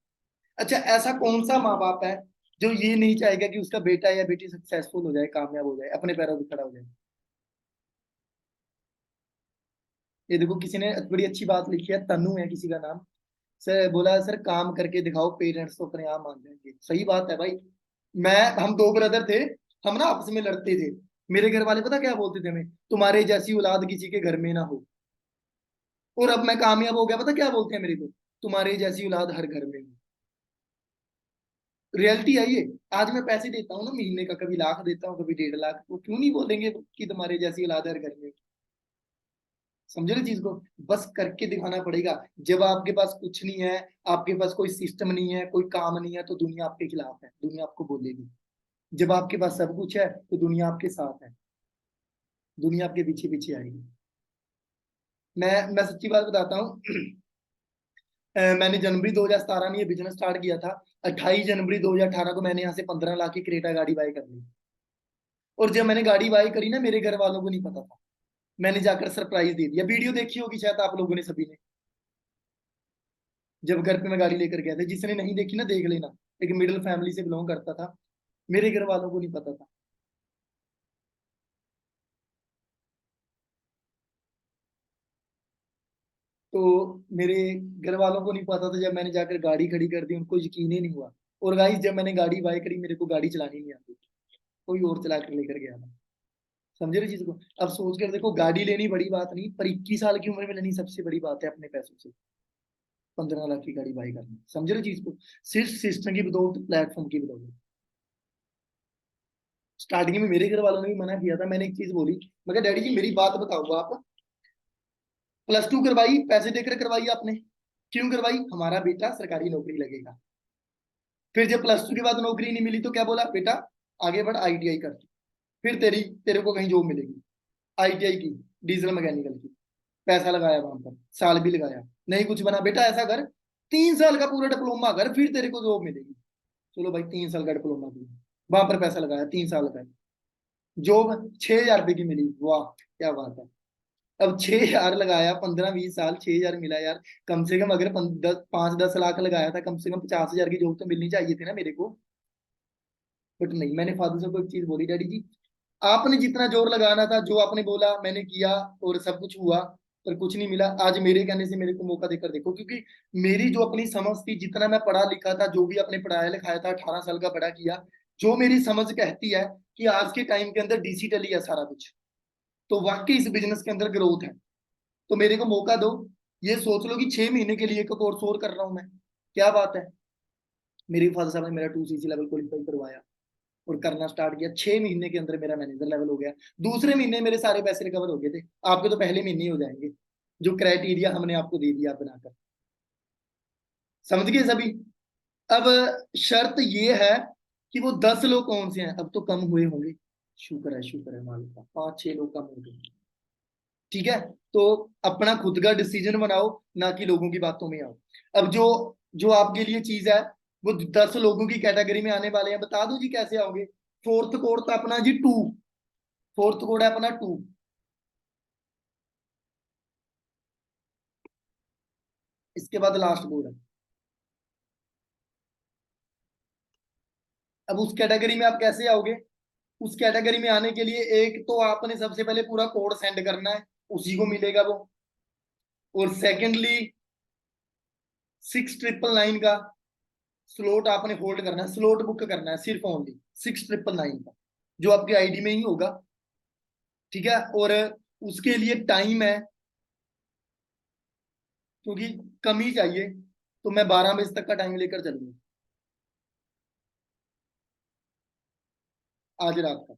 अच्छा ऐसा कौन सा माँ बाप है जो ये नहीं चाहेगा कि उसका बेटा या बेटी सक्सेसफुल हो जाए, कामयाब हो जाए, अपने पैरों पे खड़ा हो जाए। ये देखो किसी ने बड़ी अच्छी बात लिखी है, तनु है किसी का नाम, सर बोला सर काम करके दिखाओ, पेरेंट्स तो अपने आप मान जाएंगे। सही बात है भाई। मैं हम 2 ब्रदर थे, हम ना आपस में लड़ते थे, मेरे घर वाले पता क्या बोलते थे हमें, तुम्हारे जैसी औलाद किसी के घर में ना हो। और अब मैं कामयाब हो गया, पता क्या बोलते हैं मेरे को, तुम्हारे जैसी औलाद हर घर में हो। रियलिटी है ये। आज मैं पैसे देता हूँ ना महीने का, कभी लाख देता हूँ कभी 1.5 लाख, तो क्यों नहीं बोलेंगे कि तुम्हारे जैसी औलाद हर घर में हो? समझे ना चीज को, बस करके दिखाना पड़ेगा। जब आपके पास कुछ नहीं है, आपके पास कोई सिस्टम नहीं है, कोई काम नहीं है, तो दुनिया आपके खिलाफ है, दुनिया आपको बोलेगी। जब आपके पास सब कुछ है तो दुनिया आपके साथ है, दुनिया आपके पीछे पीछे आएगी। मैं सच्ची बात बताता हूँ। मैंने जनवरी 2017 में ये बिजनेस स्टार्ट किया था। 28 जनवरी 2018 को मैंने यहाँ से 15 लाख की क्रेटा गाड़ी बाय कर ली। और जब मैंने गाड़ी बाय करी ना, मेरे घर वालों को नहीं पता था। मैंने जाकर सरप्राइज दे दिया, वीडियो देखी होगी शायद आप लोगों ने सभी ने, जब घर पे मैं गाड़ी लेकर गया था। जिसने नहीं देखी ना, देख लेना। एक मिडिल फैमिली से बिलोंग करता था, मेरे घर वालों को नहीं पता था। तो मेरे घर वालों को नहीं पता था, जब मैंने जाकर गाड़ी खड़ी कर दी, उनको यकीन ही नहीं हुआ। और गाइस, जब मैंने गाड़ी बाय करी, मेरे को गाड़ी चलानी नहीं आती, कोई और चला कर लेकर गया था। समझे ना चीज को। अब सोच कर देखो, गाड़ी लेनी बड़ी बात नहीं, पर 21 साल की उम्र में लेनी सबसे बड़ी बात है, अपने पैसों से 15 लाख की गाड़ी बाई करनी। समझे ना चीज को, सिर्फ सिस्टम की बदौलत, प्लेटफॉर्म की बदौलत। स्टार्टिंग में मेरे घर वालों ने भी मना किया था। मैंने एक चीज बोली, मैं कहा डैडी जी मेरी बात बताओ, आप +2 करवाई, पैसे देकर करवाई आपने, क्यों करवाई? हमारा बेटा सरकारी नौकरी लगेगा। फिर जब +2 के बाद नौकरी नहीं मिली तो क्या बोला? बेटा आगे बढ़, ITI कर, फिर तेरे को कहीं जॉब मिलेगी। ITI की, डीजल मैकेनिकल की, पैसा लगाया वहां पर, साल भी लगाया, नहीं कुछ बना। बेटा ऐसा कर, 3 साल का पूरा डिप्लोमा कर, फिर तेरे को जॉब मिलेगी। चलो भाई, 3 साल का डिप्लोमा किया, वहां पर पैसा लगाया, 3 साल का, जॉब 6,000 रुपए की मिली। वाह क्या बात है। अब 6,000 लगाया, 15-20 साल, 6,000 मिला यार। कम से कम अगर 5-10 लाख लगाया था, कम से कम 50,000 की जॉब तो मिलनी चाहिए थी ना मेरे को। बट नहीं, मैंने फादर साहब को एक चीज बोली, डैडी जी आपने जितना जोर लगाना था, जो आपने बोला मैंने किया, और सब कुछ हुआ, पर कुछ नहीं मिला। आज मेरे कहने से मेरे को मौका देकर देखो, क्योंकि मेरी जो अपनी समझ थी, जितना मैं पढ़ा लिखा था, जो भी अपने पढ़ाया लिखाया था, 18 साल का बड़ा किया, जो मेरी समझ कहती है कि आज के टाइम के अंदर डिजिटली है सारा कुछ, तो वाकई इस बिजनेस के अंदर ग्रोथ है। तो मेरे को मौका दो। ये सोच लो कि 6 महीने के लिए एक कोर्स और कर रहा हूं मैं, क्या बात है। मेरे फादर साहब ने मेरा 2CC लेवल क्वालिफाई करवाया, और करना स्टार्ट किया। 6 महीने के अंदर मेरा मैनेजर लेवल हो गया। दूसरे महीने मेरे सारे पैसे रिकवर हो गए थे। आपके तो पहले महीने ही हो जाएंगे, जो क्राइटेरिया हमने आपको दे दिया बनाकर। समझ गए सभी। अब शर्त ये है कि वो 10 लोग कौन से हैं, अब तो कम हुए होंगे, शुक्र है मालिक का, 5-6 लोग कम हो गए। ठीक है, तो अपना खुद का डिसीजन बनाओ, ना कि लोगों की बातों में आओ। अब जो जो आपके लिए चीज है, वो 10 लोगों की कैटेगरी में आने वाले हैं। बता दो जी कैसे आओगे। फोर्थ कोड तो अपना जी 2, फोर्थ कोड है अपना 2। इसके बाद लास्ट कोड है। अब उस कैटेगरी में आप कैसे आओगे? उस कैटेगरी में आने के लिए एक तो आपने सबसे पहले पूरा कोड सेंड करना है, उसी को मिलेगा वो। और सेकेंडली, 6,999 का स्लॉट आपने होल्ड करना है, स्लॉट बुक करना है सिर्फ ओनली 6,999 का, जो आपकी आईडी में ही होगा। ठीक है, और उसके लिए टाइम है, क्योंकि कम ही चाहिए, तो मैं 12 बजे तक का टाइम लेकर चलूंगा आज रात का।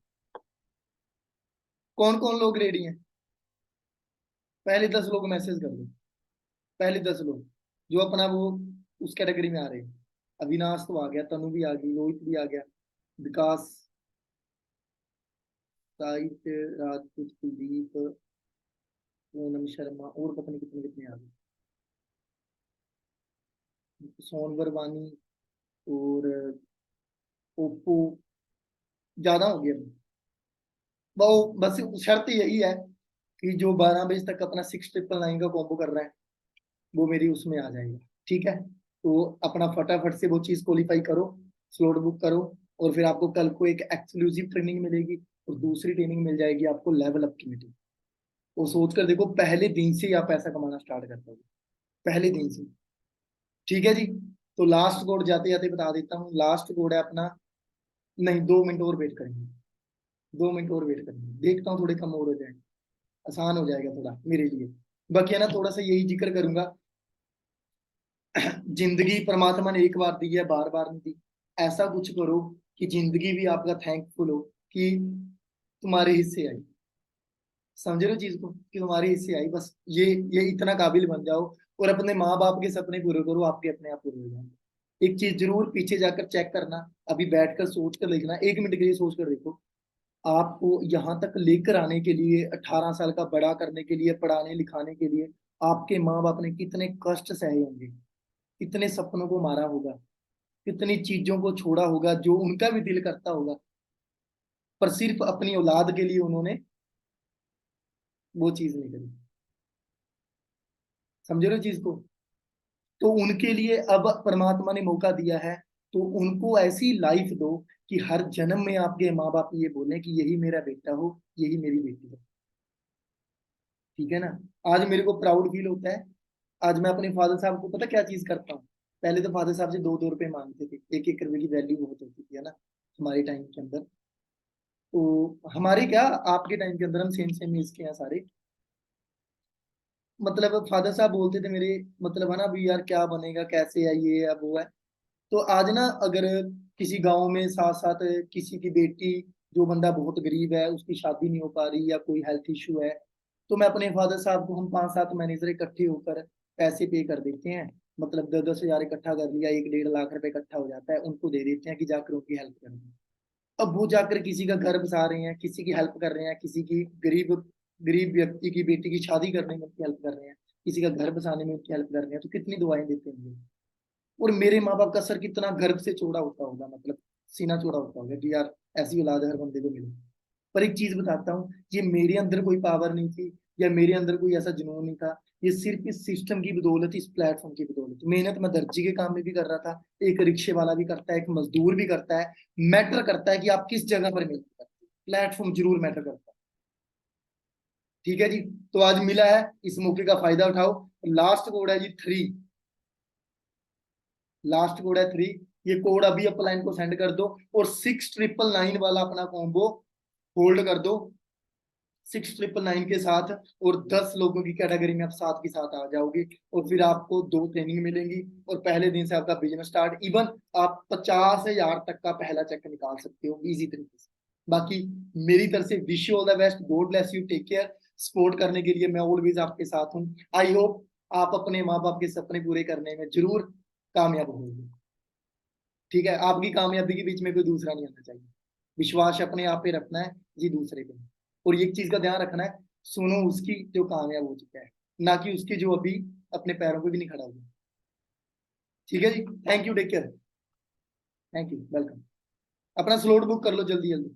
कौन कौन लोग रेडी हैं? पहले 10 लोग मैसेज कर दो, पहले 10 लोग जो अपना वो उस कैटेगरी में आ रहे हैं। अविनाश तो आ गया, तनु भी आ गई, रोहित भी आ गया, विकास, साहित्य, राजपूत, कुलदीप, पूनम शर्मा, और पता नहीं कितने कितने आ गए, सोनवर, वानी, और ओप्पो। ज्यादा हो गया। वो बस शर्त यही है कि जो 12 बजे तक अपना 6,999 का कॉम्बो कर रहा है, वो मेरी उसमें आ जाएगा। ठीक है, तो अपना फटाफट से वो चीज क्वालिफाई करो, स्लॉट बुक करो, और फिर आपको कल को एक एक्सक्लूसिव ट्रेनिंग मिलेगी, और दूसरी ट्रेनिंग मिल जाएगी आपको लेवल अप की मीटिंग। वो सोच कर देखो, पहले दिन से ही आप पैसा कमाना स्टार्ट कर दोगे, पहले दिन से। ठीक है जी। तो लास्ट कोड जाते जाते बता देता हूँ, लास्ट कोड है अपना, नहीं 2 मिनट और वेट करेंगे, 2 मिनट और वेट करेंगे, देखता हूँ थोड़े कम और हो जाए, आसान हो जाएगा थोड़ा मेरे लिए। बाकी है ना, थोड़ा सा यही जिक्र करूंगा, जिंदगी परमात्मा ने एक बार दी है, बार बार नहीं दी। ऐसा कुछ करो कि जिंदगी भी आपका थैंकफुल हो कि तुम्हारे हिस्से आई। समझ रहे हो चीज को कि तुम्हारे हिस्से आई, बस ये इतना काबिल बन जाओ और अपने माँ बाप के सपने पूरे करो, आपके अपने आप पूरे हो जाएंगे। एक चीज जरूर पीछे जाकर चेक करना, अभी बैठकर सोच कर लिखना, 1 मिनट के लिए सोच कर देखो, आपको यहाँ तक लेकर आने के लिए, 18 साल का बड़ा करने के लिए, पढ़ाने लिखाने के लिए आपके माँ बाप ने कितने कष्ट सहे होंगे, कितने सपनों को मारा होगा, कितनी चीजों को छोड़ा होगा जो उनका भी दिल करता होगा, पर सिर्फ अपनी औलाद के लिए उन्होंने वो चीज नहीं करी। समझ रहे हो चीज को? तो उनके लिए अब परमात्मा ने मौका दिया है, तो उनको ऐसी लाइफ दो कि हर जन्म में आपके माँ बाप ये बोले कि यही मेरा बेटा हो, यही मेरी बेटी है। ठीक है ना? आज मेरे को प्राउड फील होता है। आज मैं अपने फादर साहब को पता क्या चीज करता हूँ, पहले तो फादर साहब से 2-2 रुपए मांगते थे, 1-1 रुपए की वैल्यू बहुत होती थी, है ना, हमारे टाइम के अंदर। तो हमारे क्या, आपके टाइम के अंदर हम सेम सेम एज के हैं सारे। मतलब फादर साहब बोलते थे मेरे, मतलब है ना, अभी यार क्या बनेगा, कैसे है, ये है वो है। तो आज ना अगर किसी गांव में साथ साथ किसी की बेटी, जो बंदा बहुत गरीब है, उसकी शादी नहीं हो पा रही या कोई हेल्थ इशू है, तो मैं अपने फादर साहब को, हम 5-7 मैनेजर इकट्ठे होकर पैसे पे कर देते हैं। मतलब 10-10 हजार इकट्ठा कर लिया, 1-1.5 लाख रुपए इकट्ठा हो जाता है, उनको दे देते हैं कि जाकर उनकी हेल्प करें। अब वो जाकर किसी का घर बसा रहे हैं, किसी की हेल्प कर रहे हैं, किसी की गरीब गरीब व्यक्ति की बेटी की शादी करने में उनकी हेल्प कर रहे हैं, किसी का घर बसाने में उनकी हेल्प कर रहे हैं, तो कितनी दुआएं देते हैं। और मेरे माँ बाप का सर कितना गर्व से चौड़ा होता होगा, मतलब सीना चौड़ा होता होगा कि यार ऐसी औलाद हर बंदे को मिले। पर एक चीज बताता हूँ, ये मेरे अंदर कोई पावर नहीं थी या मेरे अंदर कोई ऐसा जुनून नहीं था, ये सिर्फ इस सिस्टम की बदौलत, इस प्लेटफॉर्म की बदौलत। मेहनत मैं दर्जी के काम में भी कर रहा था, एक रिक्शे वाला भी करता है, एक मजदूर भी करता है। मैटर करता है कि आप किस जगह पर मेहनत करते हैं, प्लेटफॉर्म जरूर मैटर करता है। ठीक है जी? तो आज मिला है, इस मौके का फायदा उठाओ। लास्ट कोड है जी 3, लास्ट कोड है 3। ये कोड अभी अपलाइन को सेंड कर दो और 6999 वाला अपना कॉम्बो होल्ड कर दो, 6999 के साथ। और 10 लोगों की कैटेगरी में आप साथ के साथ आ जाओगे, और फिर आपको 2 ट्रेनिंग मिलेंगी, और पहले दिन से आपका बिजनेस स्टार्ट। इवन आप 50,000 तक का पहला चेक निकाल सकते हो इजी तरीके से। बाकी मेरी तरफ से wish you all the best, god bless you, take care. Support करने के लिए मैं ऑलवेज आपके साथ हूँ। आई होप आप अपने माँ बाप के सपने पूरे करने में जरूर कामयाब होंगे। ठीक है? आपकी कामयाबी के बीच में कोई दूसरा नहीं आना चाहिए। विश्वास अपने आप पे रखना है जी, दूसरे पे। और एक चीज का ध्यान रखना है, सुनो उसकी जो कामयाब हो चुका है, ना कि उसकी जो अभी अपने पैरों पे भी नहीं खड़ा हुआ। ठीक है जी? Thank you, take care. Thank you, welcome. अपना स्लॉट बुक कर लो जल्दी जल्दी।